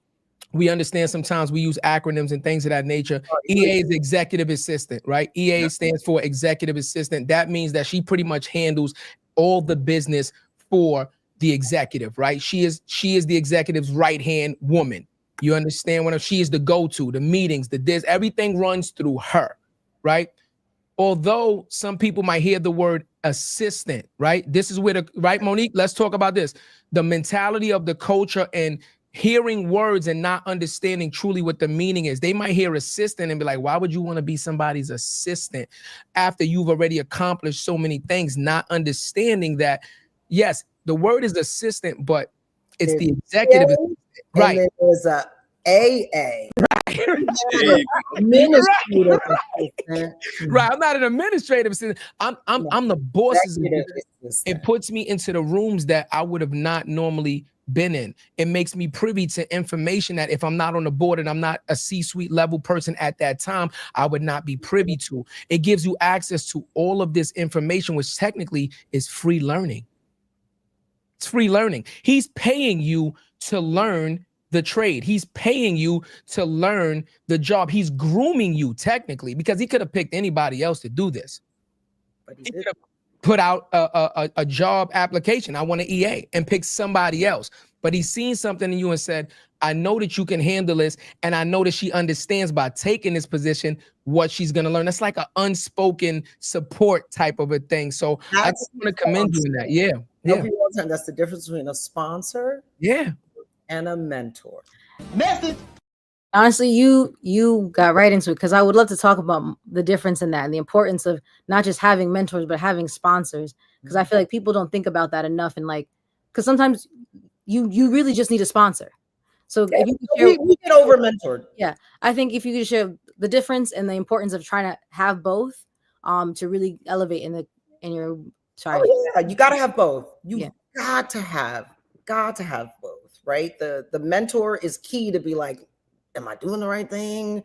we understand sometimes we use acronyms and things of that nature. EA is executive assistant, right? EA stands for executive assistant. That means that she pretty much handles all the business for the executive, right? She is the executive's right-hand woman. You understand she is the go-to, the meetings, everything runs through her, right? Although some people might hear the word assistant, right? This is where right, Monique, let's talk about this. The mentality of the culture and hearing words and not understanding truly what the meaning is. They might hear assistant and be like, why would you want to be somebody's assistant after you've already accomplished so many things? Not understanding that, yes, the word is assistant, but it's the executive assistant. Right. And there's a AA. Administrative assistant. Right. I'm not an administrative assistant. I'm the boss's assistant. It puts me into the rooms that I would have not normally been in. It makes me privy to information that if I'm not on the board and I'm not a C-suite level person at that time, I would not be privy to. It gives you access to all of this information, which technically is free learning. It's free learning. He's paying you to learn the trade. He's paying you to learn the job. He's grooming you technically, because he could have picked anybody else to do this. But he He did. could have put out a job application. I want an EA, and pick somebody else. But he's seen something in you and said, I know that you can handle this. And I know that she understands by taking this position what she's going to learn. That's like an unspoken support type of a thing. So I That's just want to commend you in that. Yeah. Tell Yeah. people all the time, that's the difference between a sponsor Yeah. and a mentor. Message. Honestly, you got right into it, because I would love to talk about the difference in that and the importance of not just having mentors, but having sponsors. Because I feel like people don't think about that enough. And like, because sometimes you really just need a sponsor. So if you could share, We get over mentored. yeah, I think if you could share the difference and the importance of trying to have both, to really elevate in your Oh, yeah, you got to have both. You Yeah. got to have both, right? The mentor is key to be like, am I doing the right thing?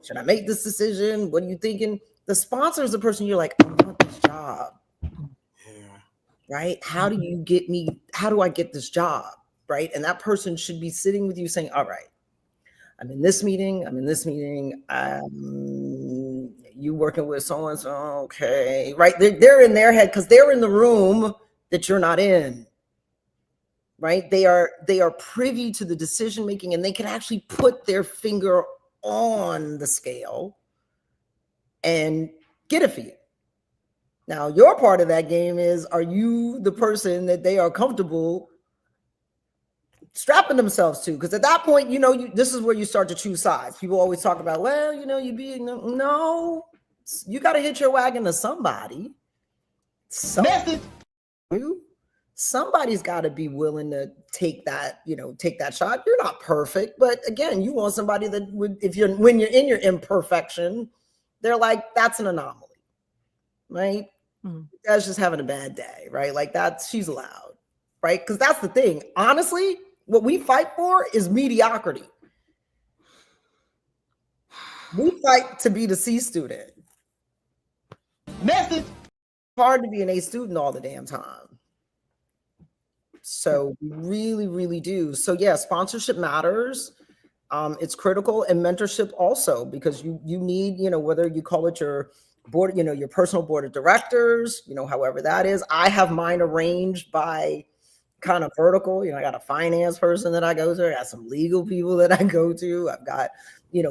Should I make this decision? What are you thinking? The sponsor is the person you're like, I want this job. Yeah. Right? How do I get this job? Right? And that person should be sitting with you saying, all right, I'm in this meeting. You working with so-and-so, okay. Right? They're in their head because they're in the room that you're not in. Right? They are privy to the decision making, and they can actually put their finger on the scale and get it for you. Now, your part of that game is, are you the person that they are comfortable strapping themselves to? Because at that point, this is where you start to choose sides. People always talk about, well, no, you got to hit your wagon to somebody. Somebody's got to be willing to take that shot. You're not perfect, but again, you want somebody that would, when you're in your imperfection, they're like, that's an anomaly, right? That's just having a bad day, right? Like she's allowed, right? Because that's the thing. Honestly, what we fight for is mediocrity. We fight to be the C student. Message. It's hard to be an A student all the damn time. So we really, really do. So yeah, sponsorship matters. It's critical, and mentorship also, because you need, whether you call it your board, your personal board of directors, however that is. I have mine arranged by kind of vertical. I got a finance person that I go to. I got some legal people that I go to. I've got,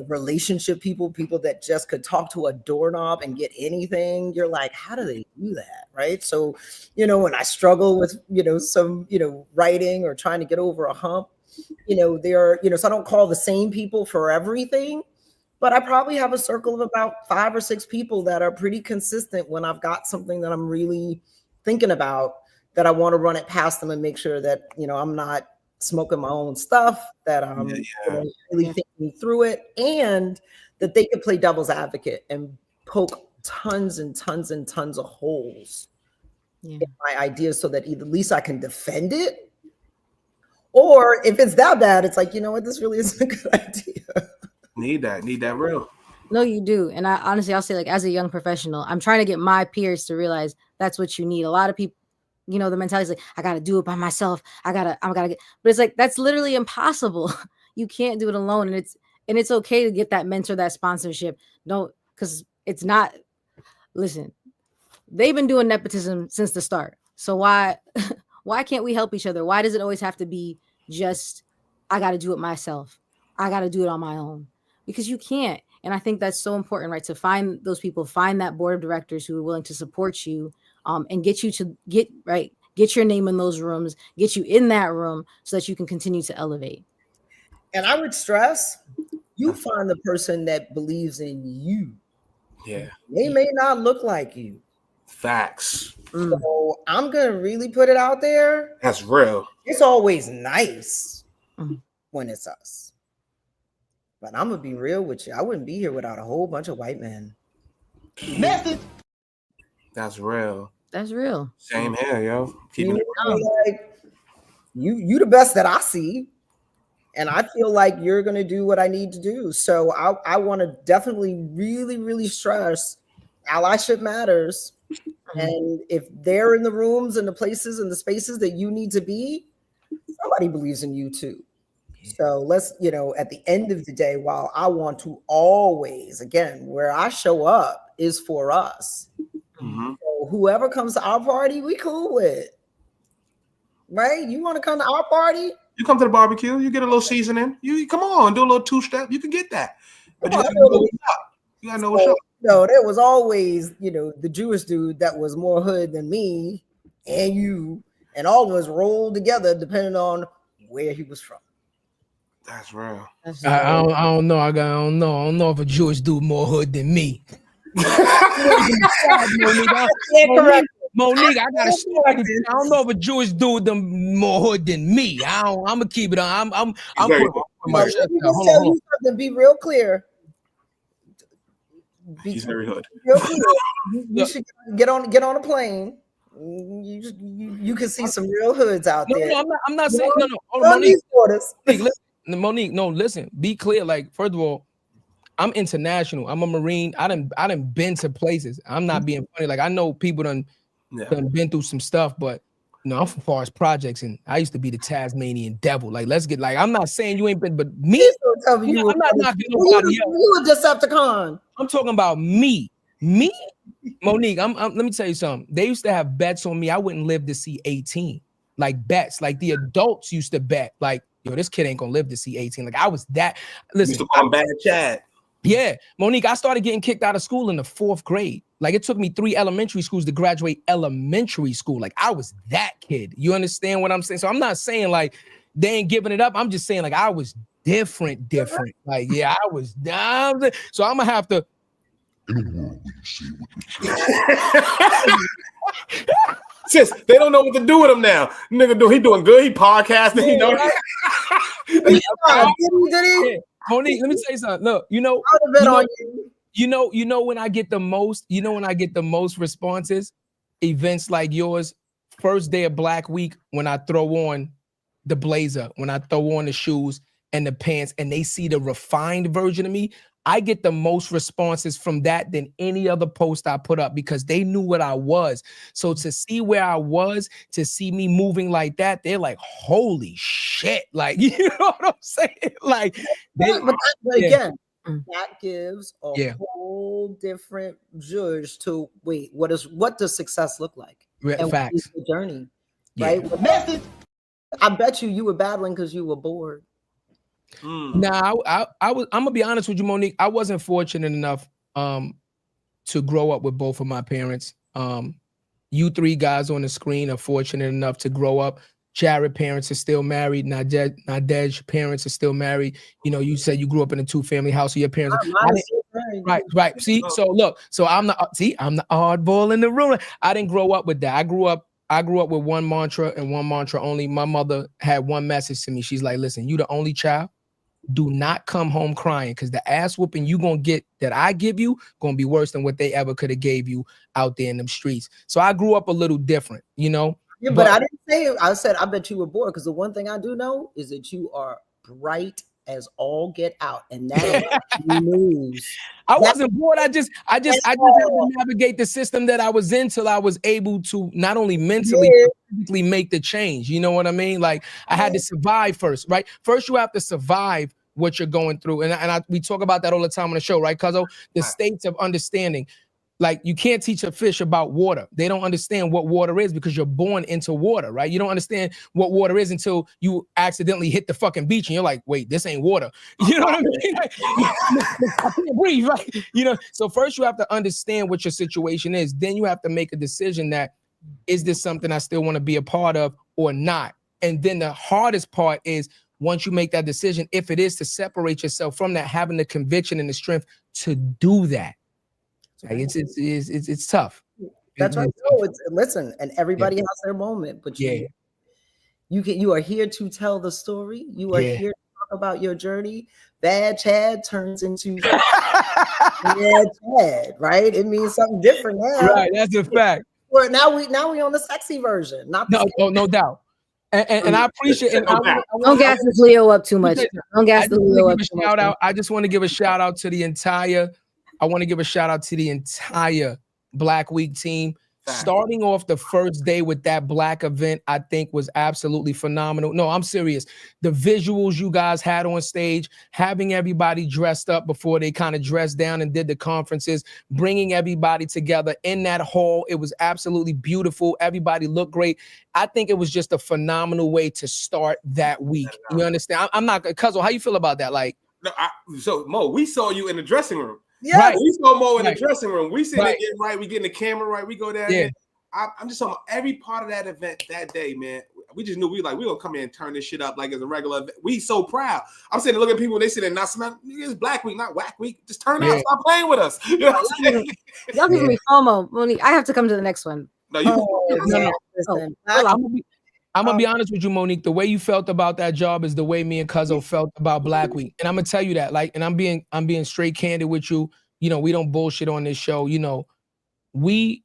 relationship people that just could talk to a doorknob and get anything. You're like, how do they do that? Right. So, when I struggle with, some, writing or trying to get over a hump, so I don't call the same people for everything, but I probably have a circle of about 5 or 6 people that are pretty consistent when I've got something that I'm really thinking about, that I want to run it past them and make sure that, I'm not smoking my own stuff, that I'm really thinking through it, and that they can play devil's advocate and poke tons and tons and tons of holes in my ideas, so that either at least I can defend it, or if it's that bad, it's like, this really isn't a good idea. Need that real. No, you do. And I'll say, like, as a young professional, I'm trying to get my peers to realize that's what you need. A lot of people, the mentality is like, I got to do it by myself. I gotta get, but it's like, that's literally impossible. You can't do it alone. And it's okay to get that mentor, that sponsorship. Because it's not, listen, they've been doing nepotism since the start. So why can't we help each other? Why does it always have to be just, I got to do it myself? I got to do it on my own, because you can't. And I think that's so important, right? To find those people, find that board of directors who are willing to support you, and get you to get your name in those rooms, get you in that room so that you can continue to elevate. And I would stress, you find the person that believes in you. Yeah. They may not look like you. Facts. So I'm going to really put it out there. That's real. It's always nice when it's us. But I'm going to be real with you. I wouldn't be here without a whole bunch of white men. Message. That's real. That's real. Same here, yo. Keeping it like, you the best that I see. And I feel like you're going to do what I need to do. So I want to definitely really, really stress allyship matters. And if they're in the rooms and the places and the spaces that you need to be, somebody believes in you too. So let's, at the end of the day, while I want to always, again, where I show up is for us. Mm-hmm. So whoever comes to our party, we cool with. Right? You want to come to our party? You come to the barbecue, you get a little seasoning. You come on, do a little two-step. You can get that. But you gotta know what's up. You gotta know what's up. No, there was always, the Jewish dude that was more hood than me and you, and all of us rolled together depending on where he was from. That's real. I don't know. I don't know if a Jewish dude more hood than me. Monique, I gotta start. I don't know if a Jewish dude more hood than me. I'm gonna keep it on. I'm putting my chest down. Hold on. To be real clear. He's very hood. Real clear. You should get on a plane. You can see some real hoods out there. No, I'm not saying no. Hold on, Monique, no, listen. Be clear. Like, first of all, I'm international. I'm a Marine. I done been to places. I'm not being funny. Like, I know people done been through some stuff, but I'm from Forest Projects, and I used to be the Tasmanian devil. Like, let's get like, I'm not saying you ain't been, but me, I'm not knocking nobody else. You a Decepticon. I'm talking about me. Monique, let me tell you something. They used to have bets on me. I wouldn't live to see 18. Like bets. Like the adults used to bet. Like, yo, this kid ain't gonna live to see 18. Like I was that. Listen, used to call him Bad Chad. Yeah, Monique, I started getting kicked out of school in the 4th grade. Like it took me 3 elementary schools to graduate elementary school. Like I was that kid. You understand what I'm saying? So I'm not saying like they ain't giving it up. I'm just saying like I was different. Like, yeah, I was down. So I'm gonna have to. Sis, they don't know what to do with him now. Nigga, he doing good. He podcasting. Yeah, Did he? Monique, let me tell you something. Look, when I get the most, responses, events like yours, first day of Black Week, when I throw on the blazer, when I throw on the shoes and the pants, and they see the refined version of me, I get the most responses from that than any other post I put up because they knew what I was. So to see where I was, to see me moving like that, they're like, holy shit. Like, you know what I'm saying? Like, again, that gives a whole different judge to what does success look like? And facts. What is the journey, right? Message. I bet you were battling because you were bored. Now, I'm gonna be honest with you, Monique. I wasn't fortunate enough to grow up with both of my parents. You 3 guys on the screen are fortunate enough to grow up. Jarrett parents are still married. Nadej parents are still married. You said you grew up in a 2-family house. So your parents, right? See, so I'm the oddball in the room. I didn't grow up with that. I grew up with one mantra and one mantra only. My mother had one message to me. She's like, listen, you the only child. Do not come home crying because the ass whooping you gonna get that I give you gonna be worse than what they ever could have gave you out there in them streets. So I grew up a little different, Yeah, but I didn't say. I said I bet you were bored because the one thing I do know is that you are bright as all get out, and that is news. I wasn't bored. I just had to navigate the system that I was in till I was able to not only mentally, but physically make the change. You know what I mean? Like I had to survive first, right? First, you have to survive what you're going through, and we talk about that all the time on the show, right? Because the states of understanding. Like you can't teach a fish about water. They don't understand what water is because you're born into water, right? You don't understand what water is until you accidentally hit the fucking beach and you're like, wait, this ain't water. You know what I mean? Like, I can't breathe, right? So first you have to understand what your situation is. Then you have to make a decision that, is this something I still want to be a part of or not? And then the hardest part is once you make that decision, if it is to separate yourself from that, having the conviction and the strength to do that. Like it's tough. That's right. Listen, and everybody has their moment, but you are here to tell the story. You are here to talk about your journey. Bad Chad turns into Bad Chad, right? It means something different now. Right, that's a fact. Well, now we on the sexy version, not the no doubt. And I appreciate it. Don't gas this Leo up too much. Don't gas the Leo up too much. I just want to give a shout out to the entire. I want to give a shout out to the entire Black Week team. Starting off the first day with that Black event, I think was absolutely phenomenal. No, I'm serious. The visuals you guys had on stage, having everybody dressed up before they kind of dressed down and did the conferences, bringing everybody together in that hall. It was absolutely beautiful. Everybody looked great. I think it was just a phenomenal way to start that week. You understand? I'm not, Cuzzo, how you feel about that? Like, no, so Mo, we saw you in the dressing room. Yeah, right. We saw Mo in the dressing room. We see Right. it get right. We getting the camera right. We go down there. I'm just talking about every part of that event that day, man. We just knew we gonna come in and turn this shit up like it's a regular event. We so proud. I'm sitting looking at people, they sitting not smell. It's Black Week, not Whack Week. Just turn out, stop playing with us. You know what I'm saying? Y'all giving me FOMO, Monique. I have to come to the next one. No, you no. I'm gonna be honest with you, Monique. The way you felt about that job is the way me and Cuzzo felt about Black Week. And I'm gonna tell you that, like, and I'm being straight candid with you. You know, we don't bullshit on this show. You know, we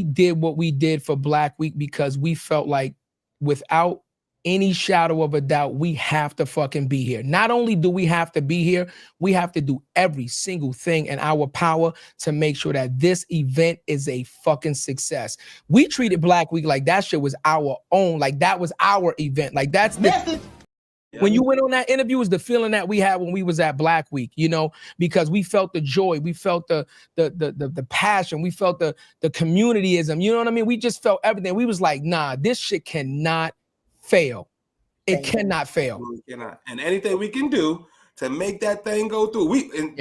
did what we did for Black Week because we felt like without any shadow of a doubt, we have to fucking be here. Not only do we have to be here, we have to do every single thing in our power to make sure that this event is a fucking success. We treated Black Week like that shit was our own, like that was our event. Like that's the when you went on that interview was the feeling that we had when we was at Black Week, you know, because we felt the joy, we felt the passion, we felt the communityism, you know what I mean? We just felt everything. We was like, nah, this shit cannot fail. It cannot fail. It cannot. And anything we can do to make that thing go through.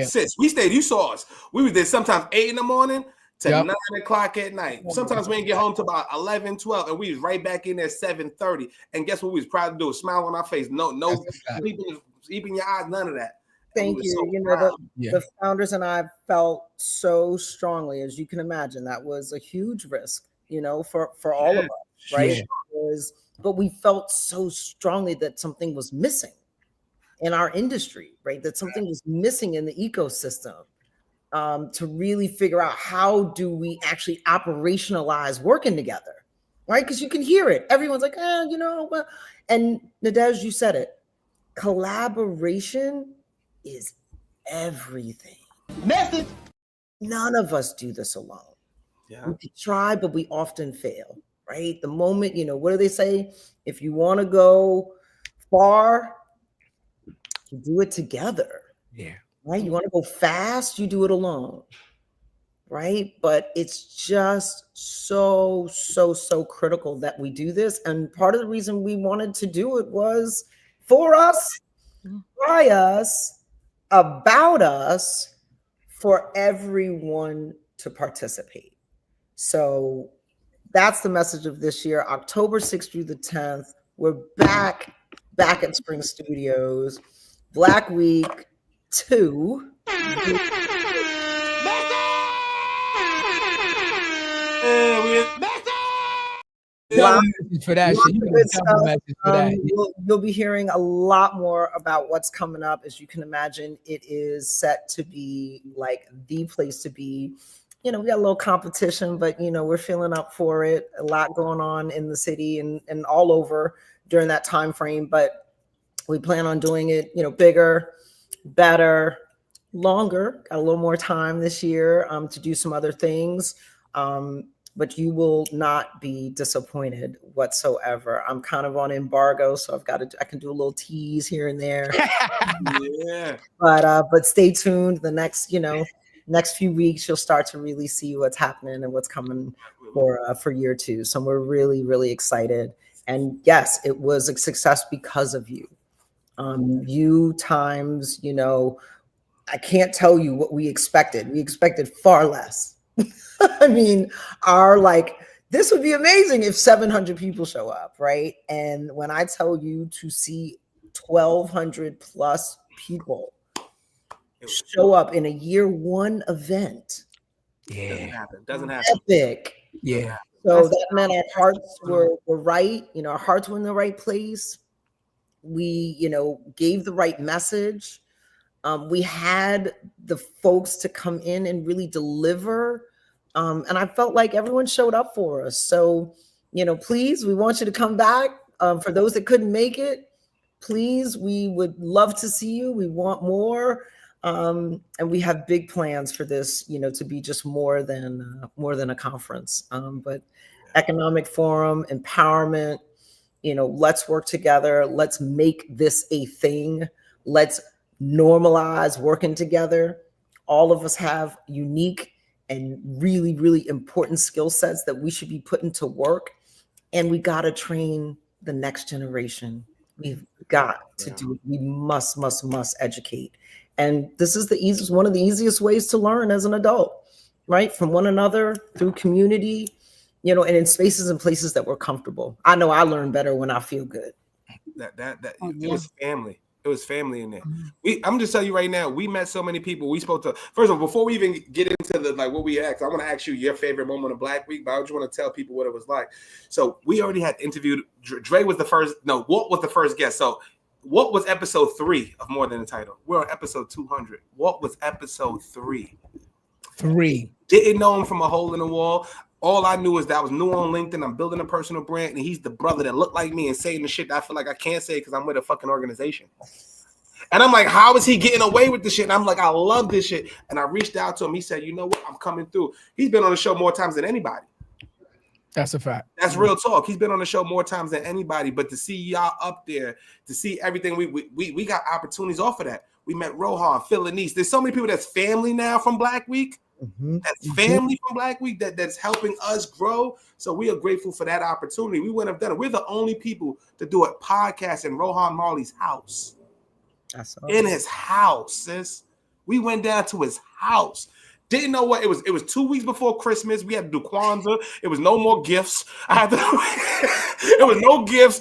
Sis, we stayed, you saw us. We was there sometimes 8 in the morning to 9 o'clock at night. Sometimes we didn't get home to about 11, 12, and we was right back in there 7:30. And guess what we was proud to do? A smile on our face. No, keeping your eyes, none of that. Thank you. So you know, the founders and I felt so strongly, as you can imagine, that was a huge risk, you know, for all of us, right? But we felt so strongly that something was missing in our industry, right? That something was missing in the ecosystem. To really figure out how do we actually operationalize working together, right? Because you can hear it. Everyone's like, you know, well, and Nadej, you said it. Collaboration is everything. Message. None of us do this alone. We could try, but we often fail, right? The moment, you know, what do they say? If you want to go far, you do it together. Yeah. Right? You want to go fast, you do it alone. Right? But it's just so critical that we do this. And part of the reason we wanted to do it was for us, by us, about us, for everyone to participate. So that's the message of this year, October 6th through the 10th. We're back at Spring Studios. Black Week 2. For that shit. You'll be hearing a lot more about what's coming up. As you can imagine, it is set to be like the place to be. You know, we got a little competition, but you know, we're feeling up for it. A lot going on in the city and all over during that time frame. But we plan on doing it, you know, bigger, better, longer. Got a little more time this year to do some other things. But you will not be disappointed whatsoever. I'm kind of on embargo, so I can do a little tease here and there. But stay tuned. The next few weeks, you'll start to really see what's happening and what's coming for year 2. So we're really, really excited. And yes, it was a success because of you. You times, you know, I can't tell you what we expected. We expected far less. I mean, this would be amazing if 700 people show up, right? And when I tell you to see 1,200 plus people show up in a year 1 event, doesn't happen. Epic. Yeah. So that meant our hearts were right. You know, our hearts were in the right place. We, you know, gave the right message. We had the folks to come in and really deliver. And I felt like everyone showed up for us. So, you know, please, we want you to come back. For those that couldn't make it, please, we would love to see you. We want more. And we have big plans for this, to be just more than a conference. But economic forum, empowerment, let's work together. Let's make this a thing. Let's normalize working together. All of us have unique and really, really important skill sets that we should be putting to work. And we got to train the next generation. We've got to do it. We must educate. And this is one of the easiest ways to learn as an adult, right? From one another, through community, and in spaces and places that we're comfortable. I know I learn better when I feel good. It was family. It was family in there. I'm just telling you right now, we met so many people. We spoke to, first of all, before we even get into what we asked, I want to ask you your favorite moment of Black Week, but I just want to tell people what it was like. So we already had interviewed, Dre was the first, Walt was the first guest. So Walt was episode 3 of More Than the Title. We're on episode 200. Walt was episode 3. Didn't know him from a hole in the wall. All I knew is that I was new on LinkedIn. I'm building a personal brand, and he's the brother that looked like me and saying the shit that I feel like I can't say because I'm with a fucking organization. And I'm like, how is he getting away with this shit? And I'm like, I love this shit. And I reached out to him. He said, you know what? I'm coming through. He's been on the show more times than anybody. That's a fact. That's real talk. He's been on the show more times than anybody. But to see y'all up there, to see everything, we got opportunities off of that. We met Rohan, Phil, and Nice. There's so many people that's family now from Black Week. That's family from Black Week that's helping us grow. So we are grateful for that opportunity. We wouldn't have done it. We're the only people to do a podcast in Rohan Marley's house. That's awesome. In his house, sis. We went down to his house. Didn't know what it was. It was 2 weeks before Christmas. We had to do Kwanzaa. It was no more gifts. It was no gifts.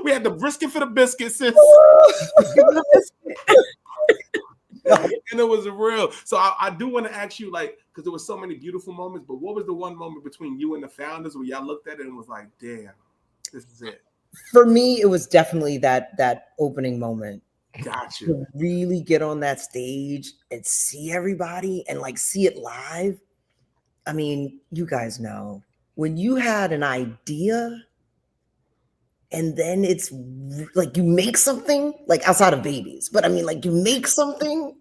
We had the brisket for the biscuits, sis. And it was real. So I do want to ask you, because there was so many beautiful moments, but what was the one moment between you and the founders where y'all looked at it and was like, damn, this is it? For me, it was definitely that opening moment. Gotcha. To really get on that stage and see everybody and see it live. I mean, you guys know when you had an idea and then it's like you make something outside of babies, but I mean, you make something,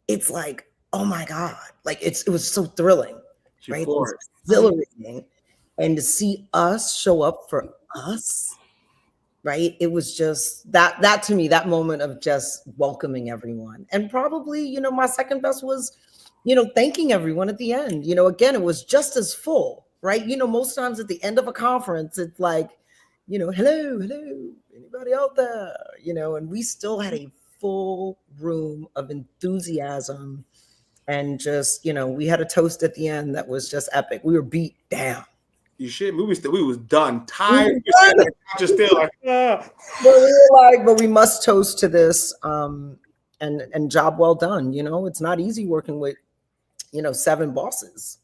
it's like, oh my God, it was so thrilling, right? It was exhilarating. And to see us show up for us, right? It was just that to me, that moment of just welcoming everyone. And probably, my second best was, thanking everyone at the end. Again, it was just as full, right? Most times at the end of a conference, it's like, hello, anybody out there? And we still had a full room of enthusiasm. And just, we had a toast at the end that was just epic. We were beat down. You shit. We was done. Tired. Just still but we must toast to this and job well done. It's not easy working with 7 bosses.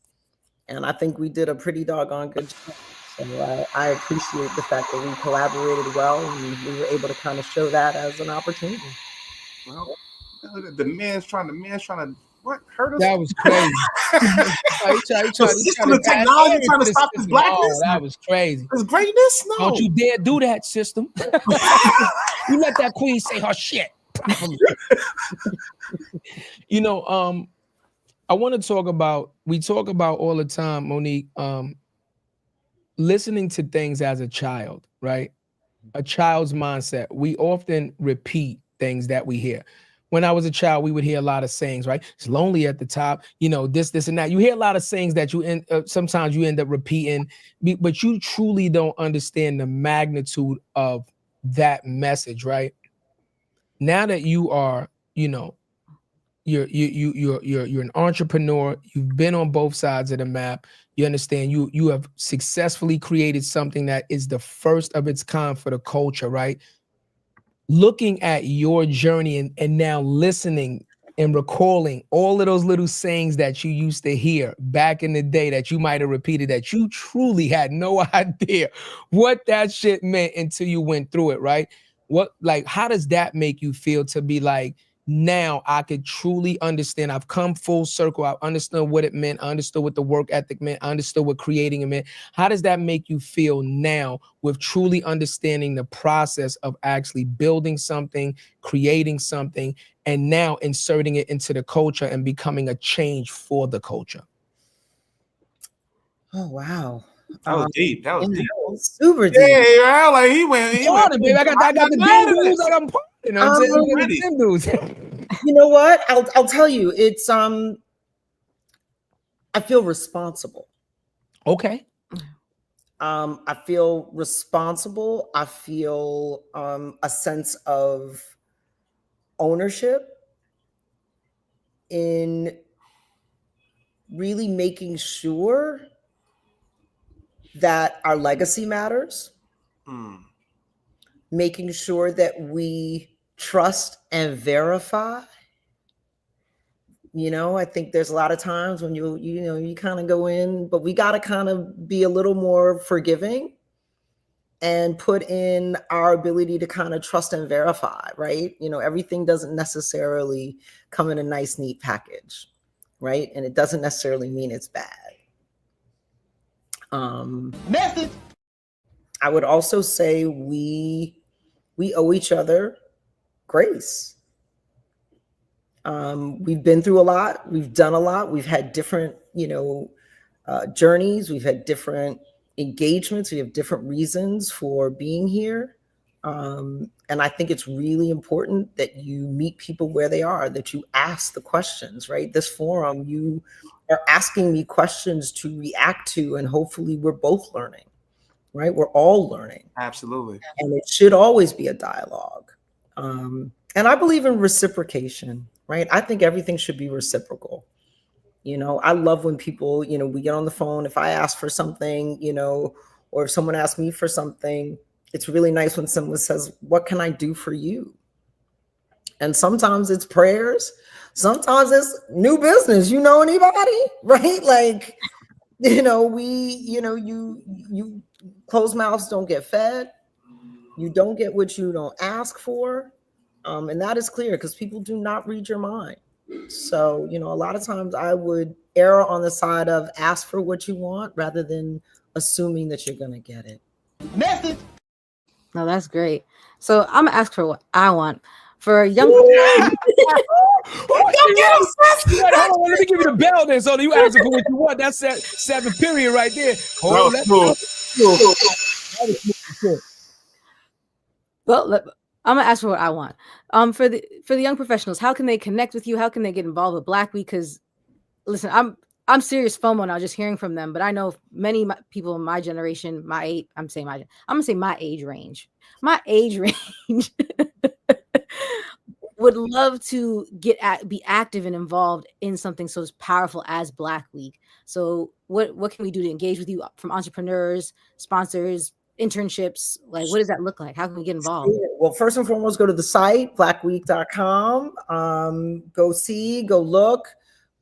And I think we did a pretty doggone good job. So I appreciate the fact that we collaborated well and we were able to kind of show that as an opportunity. Well, the man's trying to what hurt us? That was crazy. The technology trying to stop this blackness. Oh, that was crazy. This greatness? No. Don't you dare do that, system. You let that queen say her shit. I want to talk about, we talk about all the time, Monique, listening to things as a child, right? A child's mindset. We often repeat things that we hear. When I was a child, we would hear a lot of sayings, right? It's lonely at the top, this, and that. You hear a lot of sayings that sometimes you end up repeating, but you truly don't understand the magnitude of that message, right? Now that you are, you're an entrepreneur, you've been on both sides of the map, you understand you have successfully created something that is the first of its kind for the culture, right? Looking at your journey and now listening and recalling all of those little sayings that you used to hear back in the day that you might have repeated, that you truly had no idea what that shit meant until you went through it, right? How does that make you feel to be like, now I could truly understand. I've come full circle. I understood what it meant. I understood what the work ethic meant. I understood what creating it meant. How does that make you feel now with truly understanding the process of actually building something, creating something, and now inserting it into the culture and becoming a change for the culture? Oh, wow. That was deep. That was Yeah, deep. super deep. Yeah, like he went. Baby. I got the damn dudes like I'm, you know what I'm saying? I got Ready. them dudes. You know what? I'll tell you. It's I feel responsible. Okay. I feel responsible. I feel a sense of ownership in really making sure that our legacy matters, making sure that we trust and verify. You know, I think there's a lot of times when you kind of go in, but we got to kind of be a little more forgiving and put in our ability to kind of trust and verify, right? You know, everything doesn't necessarily come in a nice, neat package, right? And it doesn't necessarily mean it's bad. Message. I would also say we owe each other grace. We've been through a lot. We've done a lot. We've had different, journeys. We've had different engagements. We have different reasons for being here. And I think it's really important that you meet people where they are, that you ask the questions, right? This forum, you are asking me questions to react to, and hopefully we're both learning, right? We're all learning. Absolutely. And it should always be a dialogue. And I believe in reciprocation, right? I think everything should be reciprocal. You know, I love when people, we get on the phone. If I ask for something, or if someone asks me for something, it's really nice when someone says, what can I do for you? And sometimes it's prayers. Sometimes it's new business. You know anybody, right? Like, you closed mouths don't get fed. You don't get what you don't ask for. And that is clear because people do not read your mind. So, a lot of times I would err on the side of ask for what you want rather than assuming that you're going to get it. Message. No, that's great. So I'm gonna ask for what I want for young. Hold on, let me give you the bell then. So you asking for what you want. That's that 7 period right there. Hold on. Well, I'm gonna ask for what I want. For the young professionals, how can they connect with you? How can they get involved with Black Week? Because listen, I'm serious FOMO now, just hearing from them. But I know many people in my generation, I'm gonna say my age range. My age range would love to be active and involved in something so powerful as Black Week. So what can we do to engage with you from entrepreneurs, sponsors, internships? Like, what does that look like? How can we get involved? Well, first and foremost, go to the site, blackweek.com. Go look.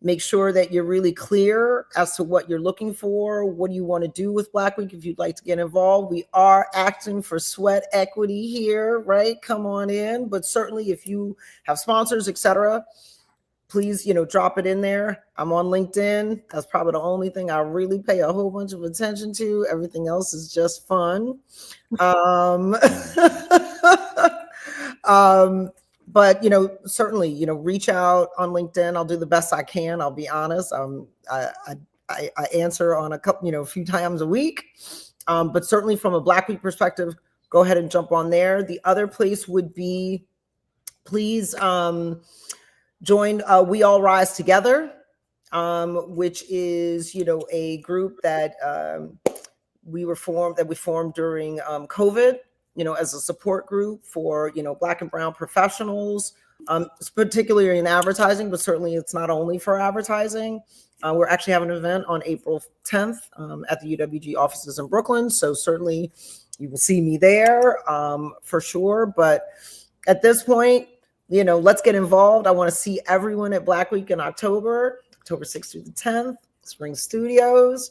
Make sure that you're really clear as to what you're looking for. What do you want to do with Black Week if you'd like to get involved? We are acting for sweat equity here, right? Come on in. But certainly if you have sponsors, etc., please, drop it in there. I'm on LinkedIn. That's probably the only thing I really pay a whole bunch of attention to. Everything else is just fun. But, certainly, reach out on LinkedIn. I'll do the best I can. I'll be honest. I answer on a few times a week. But certainly from a Black Week perspective, go ahead and jump on there. The other place would be, please join We All Rise Together, which is, a group that we formed during COVID. As a support group for, Black and brown professionals, particularly in advertising, but certainly it's not only for advertising. We're actually having an event on April 10th at the UWG offices in Brooklyn. So certainly you will see me there for sure. But at this point, let's get involved. I want to see everyone at Black Week in October 6th through the 10th, Spring Studios.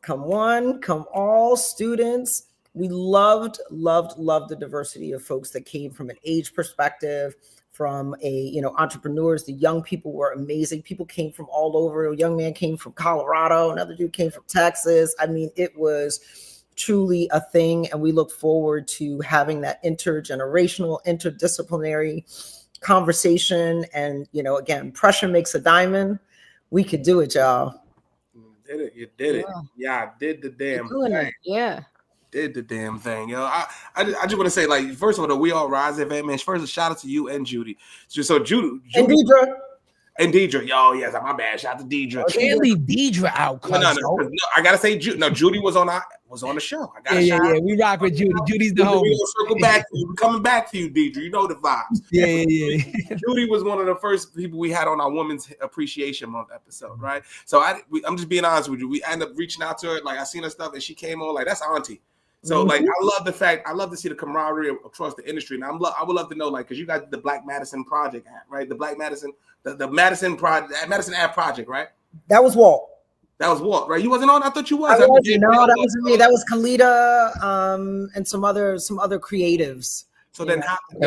Come one, come all students. We loved the diversity of folks that came from an age perspective, from entrepreneurs. The young people were amazing. People came from all over. A young man came from Colorado. Another dude came from Texas. I mean, it was truly a thing. And we look forward to having that intergenerational, interdisciplinary conversation. And, again, pressure makes a diamond. We could do it, y'all. You did it. Yeah, I did the damn thing. Yeah. Did the damn thing, yo. I just want to say, like, first of all, we all rise event, man. First, a shout out to you and Judy. So Judy and Deidre. And Deidre, yes, my bad. Shout out to Deidre. Can't leave Deidre out, no, I gotta say, Judy was on the show. Yeah. We rock with Judy. Judy's the homie. We gonna circle back to you. We're coming back to you, Deidre. You know the vibes. Yeah. Judy was one of the first people we had on our Women's Appreciation Month episode, right? So I'm just being honest with you. We ended up reaching out to her. Like, I seen her stuff, and she came on like, that's auntie. So like, I love to see the camaraderie across the industry, and I would love to know, like, because you got the Black Madison Project, right? The Black Madison, the Madison Project, Madison Ave Project, right? That was Walt. That was Walt, right? You wasn't on. I thought you was. No, that wasn't me. That was Kalita, and some other creatives. So then,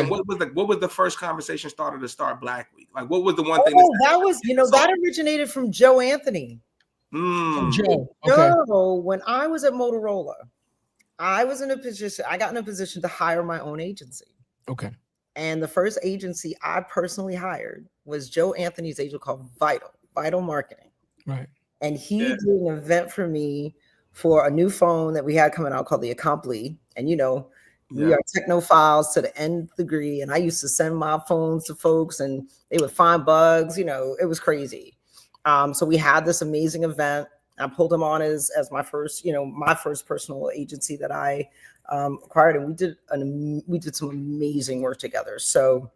what was the first conversation started to start Black Week? Like, what was the one thing? That originated from Joe Anthony. From Joe. Okay. Joe, when I was at Motorola, I got in a position to hire my own agency. Okay. And the first agency I personally hired was Joe Anthony's agent called Vital Marketing. Right. And he did an event for me for a new phone that we had coming out called the Accompli. And, we are technophiles to the nth degree. And I used to send my phones to folks and they would find bugs. It was crazy. So we had this amazing event. I pulled him on as my first personal agency that I acquired, and we did some amazing work together. So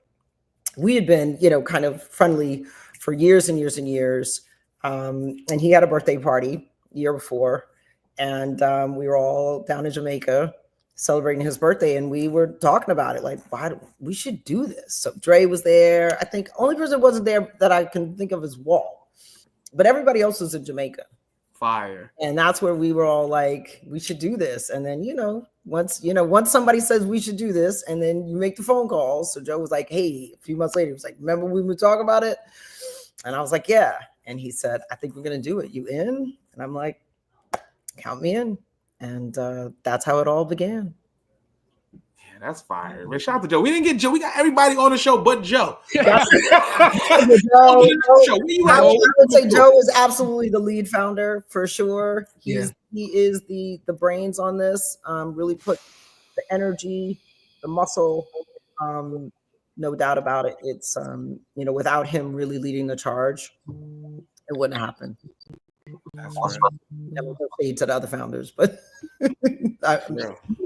we had been, kind of friendly for years and years and years. And he had a birthday party the year before, and we were all down in Jamaica celebrating his birthday, and we were talking about it, like, we should do this. So Dre was there. I think only person that wasn't there that I can think of is Walt, but everybody else was in Jamaica. Fire. And that's where we were all like, we should do this. And then, once somebody says we should do this, and then you make the phone calls. So Joe was like, hey, a few months later, he was like, remember we would talk about it? And I was like, yeah. And he said, I think we're going to do it. You in? And I'm like, count me in. And that's how it all began. That's fire. Man, shout out to Joe. We didn't get Joe. We got everybody on the show but Joe. I would say Joe is absolutely the lead founder for sure. He is the brains on this. Really put the energy, the muscle. No doubt about it. It's without him really leading the charge, it wouldn't happen. Never paid to the other founders, but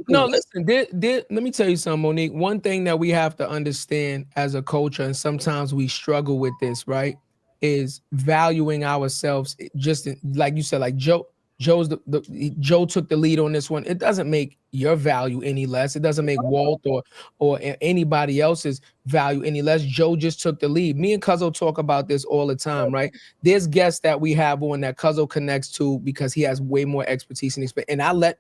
no, listen, let me tell you something, Monique. One thing that we have to understand as a culture, and sometimes we struggle with this, right, is valuing ourselves. Just like you said, like Joe took the lead on this one. It doesn't make your value any less. It doesn't make Walt or anybody else's value any less. Joe just took the lead. Me and Cuzzo talk about this all the time, right? There's guests that we have on that Cuzzo connects to because he has way more expertise and experience, and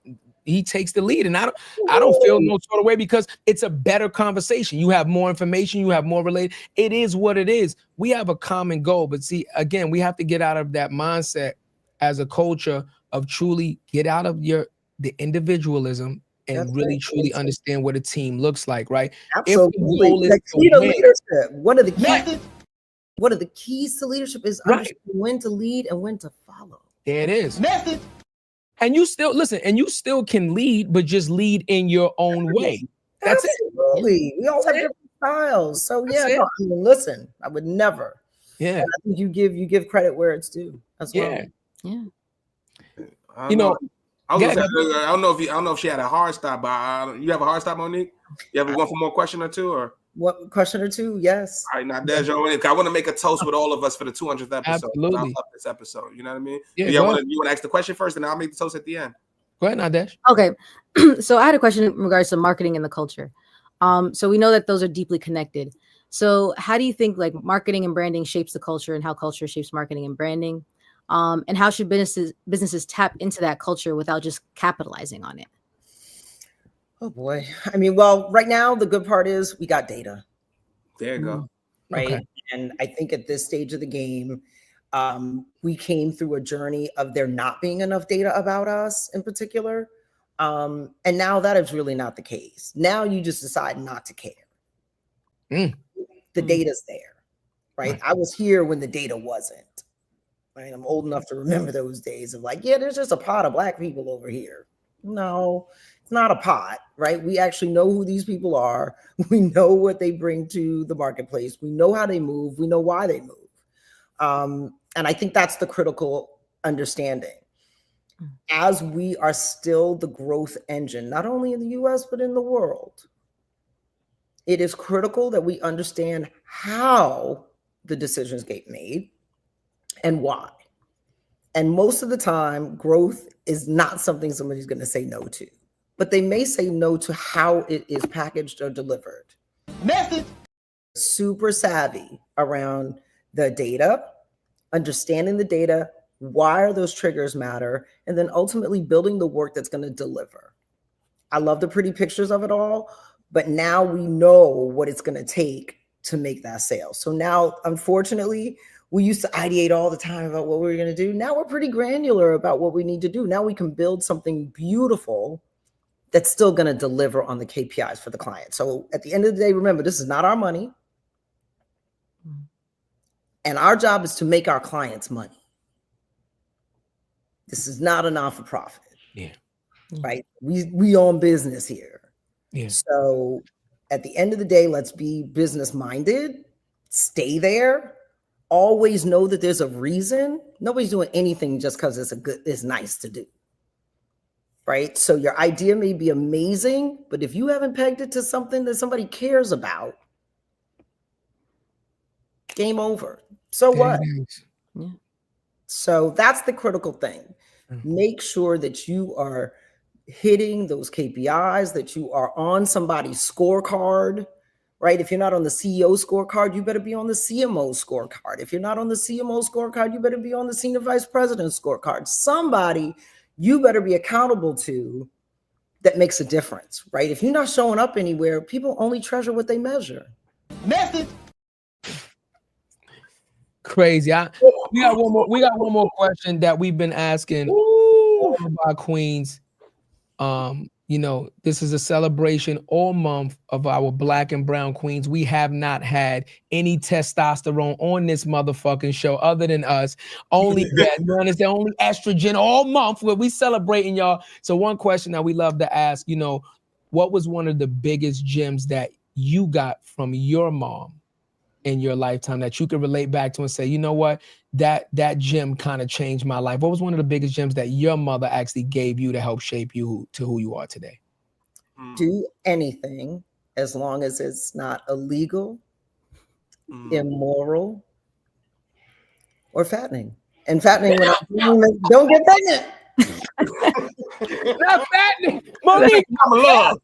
he takes the lead, and I don't feel no sort of way because it's a better conversation. You have more information, you have more related. It is what it is. We have a common goal, but see, again, we have to get out of that mindset as a culture of truly get out of the individualism and really truly understand what a team looks like, right? Absolutely. The key to leadership. One of the keys to leadership is understanding when to lead and when to follow. There it is. Method. And you still can lead, but just lead in your own way. That's Absolutely. We all have different styles. So listen, I would never. Yeah. I think you give credit where it's due as well. Yeah. I don't know if she had a hard stop, but you have a hard stop, Monique? You have one for more question or two, or what question or two? Yes. All right, now Dejo, I want to make a toast with all of us for the 200th episode. Absolutely. I love this episode. You know what I mean? Yeah. You want to ask the question first, and I'll make the toast at the end. Go ahead, Nadesh. Okay. So I had a question in regards to marketing and the culture. So we know that those are deeply connected. So how do you think like marketing and branding shapes the culture, and how culture shapes marketing and branding? And how should businesses tap into that culture without just capitalizing on it? Oh boy. I mean, well, right now the good part is we got data. There you go. right? Okay. And I think at this stage of the game, we came through a journey of there not being enough data about us in particular. And now that is really not the case. Now you just decide not to care. The data's there, right? I was here when the data wasn't, right? I'm old enough to remember those days of like, yeah, there's just a pot of Black people over here. No, it's not a pot, right? We actually know who these people are. We know what they bring to the marketplace. We know how they move. We know why they move. And I think that's the critical understanding. As we are still the growth engine, not only in the US, but in the world, it is critical that we understand how the decisions get made and why. And most of the time, growth is not something somebody's going to say no to, but they may say no to how it is packaged or delivered. Message. Super savvy around the data, understanding the data, why are those triggers matter, and then ultimately building the work that's going to deliver. I love the pretty pictures of it all, but now we know what it's going to take to make that sale. So now, unfortunately, we used to ideate all the time about what we were going to do. Now we're pretty granular about what we need to do. Now we can build something beautiful that's still going to deliver on the KPIs for the client. So at the end of the day, remember, this is not our money. And our job is to make our clients money. This is not a non-for-profit. Yeah. Right? We own business here. Yeah. So at the end of the day, let's be business minded, stay there, always know that there's a reason. Nobody's doing anything just because it's nice to do. Right? So your idea may be amazing, but if you haven't pegged it to something that somebody cares about, game over. So what? Yeah. So that's the critical thing. Make sure that you are hitting those KPIs, that you are on somebody's scorecard, right? If you're not on the CEO scorecard, you better be on the CMO scorecard. If you're not on the CMO scorecard, you better be on the Senior Vice President scorecard. Somebody you better be accountable to that makes a difference, right? If you're not showing up anywhere, people only treasure what they measure. Message. Crazy. We got one more question that we've been asking all of our queens. You know, this is a celebration all month of our Black and brown queens. We have not had any testosterone on this motherfucking show other than us. Only that, man, it's the only estrogen all month where we celebrating y'all. So one question that we love to ask, you know, what was one of the biggest gems that you got from your mom in your lifetime that you could relate back to and say, you know what, that gem kind of changed my life? What was one of the biggest gems that your mother actually gave you to help shape you to who you are today? Do anything as long as it's not illegal, immoral, or fattening. And fattening, when don't get pregnant. Not fattening. Monique, I'm love.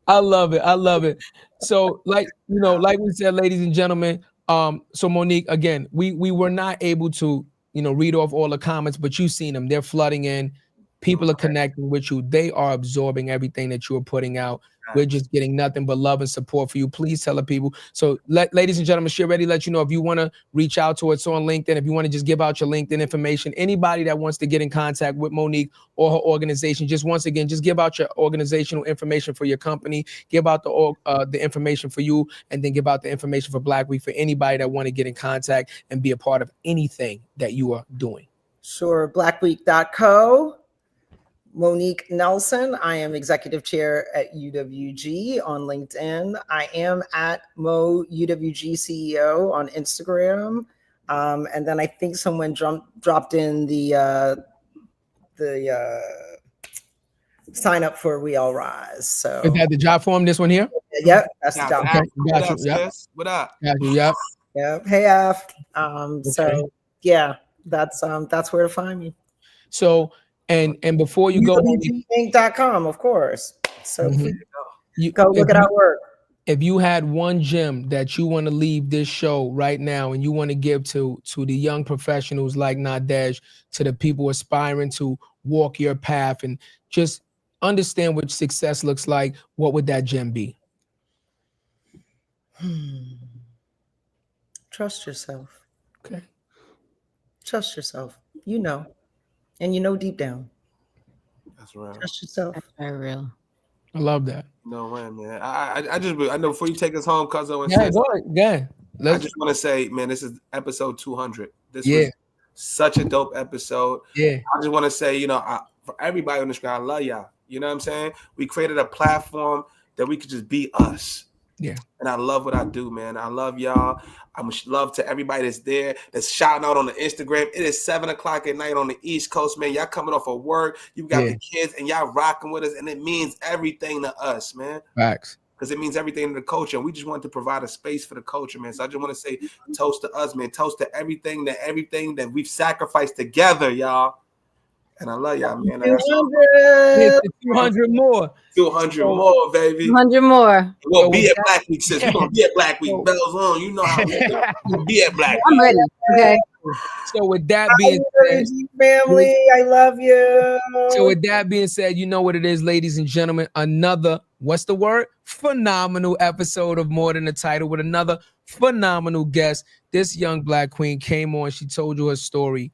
I love it. I love it. So, like, you know, like we said, ladies and gentlemen, so Monique, again, we were not able to, you know, read off all the comments, but you've seen them. They're flooding in. People are connecting with you. They are absorbing everything that you are putting out. We're just getting nothing but love and support for you. Please tell the people. So, ladies and gentlemen, she already let you know if you want to reach out to us on LinkedIn, if you want to just give out your LinkedIn information, anybody that wants to get in contact with Monique or her organization, just once again, just give out your organizational information for your company, give out the information for you, and then give out the information for Black Week for anybody that want to get in contact and be a part of anything that you are doing. Sure. Blackweek.co. Monique Nelson. I am executive chair at UWG on LinkedIn. I am at Mo UWG CEO on Instagram. And then I think someone dropped in the sign up for We All Rise. So Is that the job form? This one here? Yep, that's the job. Okay, What got up, you. Yep. sis? What up? Got you. Yep. Yep. Hey F. Okay. So yeah, that's where to find me. So and before you go, UWGinc.com, of course. So please you go look at our work. If you had one gem that you want to leave this show right now and you want to give to the young professionals like Nadej, to the people aspiring to walk your path, and just understand what success looks like, what would that gem be? Trust yourself. Okay. Trust yourself. You know, and you know deep down. That's right. Trust yourself. That's very real. I love that. No way, man. I know before you take us home, Cuzzo, and Yeah, sis, go ahead. Yeah. I just want to say, man, this is episode 200. This Yeah. was such a dope episode. Yeah. I just want to say, for everybody on the screen, I love y'all. You know what I'm saying? We created a platform that we could just be us. Yeah. And I love what I do, man. I love y'all. I much love to everybody that's there, that's shouting out on the Instagram. It is 7:00 at night on the East Coast, man. Y'all coming off of work. You got the kids and y'all rocking with us. And it means everything to us, man. Facts. Because it means everything to the culture. And we just want to provide a space for the culture, man. So I just want to say toast to us, man. Toast to everything that we've sacrificed together, y'all. And I love y'all, man. 200. 200 more. 200 more, baby. 200 more. We'll be at Black Week, sis. We're going to be at Black Week. Bells on. You know how we'll be at Black Week. I'm ready. Okay. So with that being said, Family, I love you. So with that being said, you know what it is, ladies and gentlemen. Another, what's the word? Phenomenal episode of More Than the Title with another phenomenal guest. This young Black queen came on. She told you her story.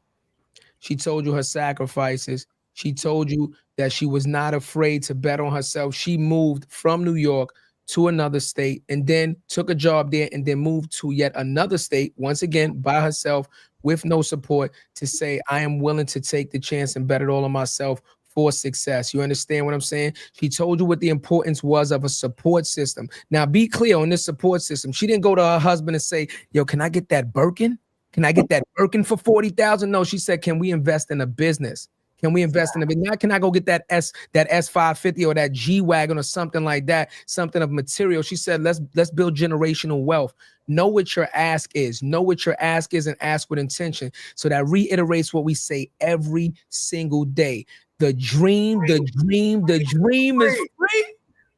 She told you her sacrifices. She told you that she was not afraid to bet on herself. She moved from New York to another state and then took a job there and then moved to yet another state, once again, by herself with no support, to say, I am willing to take the chance and bet it all on myself for success. You understand what I'm saying? She told you what the importance was of a support system. Now, be clear on this support system. She didn't go to her husband and say, yo, can I get that Birkin? Can I get that Birkin for 40,000? No, she said, can we invest in a business? Can we invest in a business? Now, can I go get that S550 or that G-Wagon or something like that, something of material? She said, let's build generational wealth. Know what your ask is. Know what your ask is and ask with intention. So that reiterates what we say every single day. The dream is free.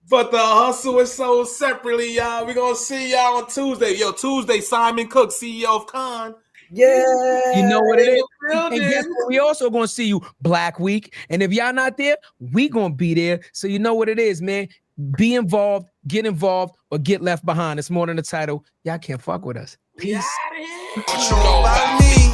But the hustle is sold separately, y'all. We're going to see y'all on Tuesday. Yo, Tuesday, Simon Cook, CEO of Con. Yeah. You know what it is. And guess what? We also going to see you Black Week. And if y'all not there, we going to be there. So you know what it is, man. Be involved, get involved, or get left behind. It's More Than the Title. Y'all can't fuck with us. Peace. What you know about me?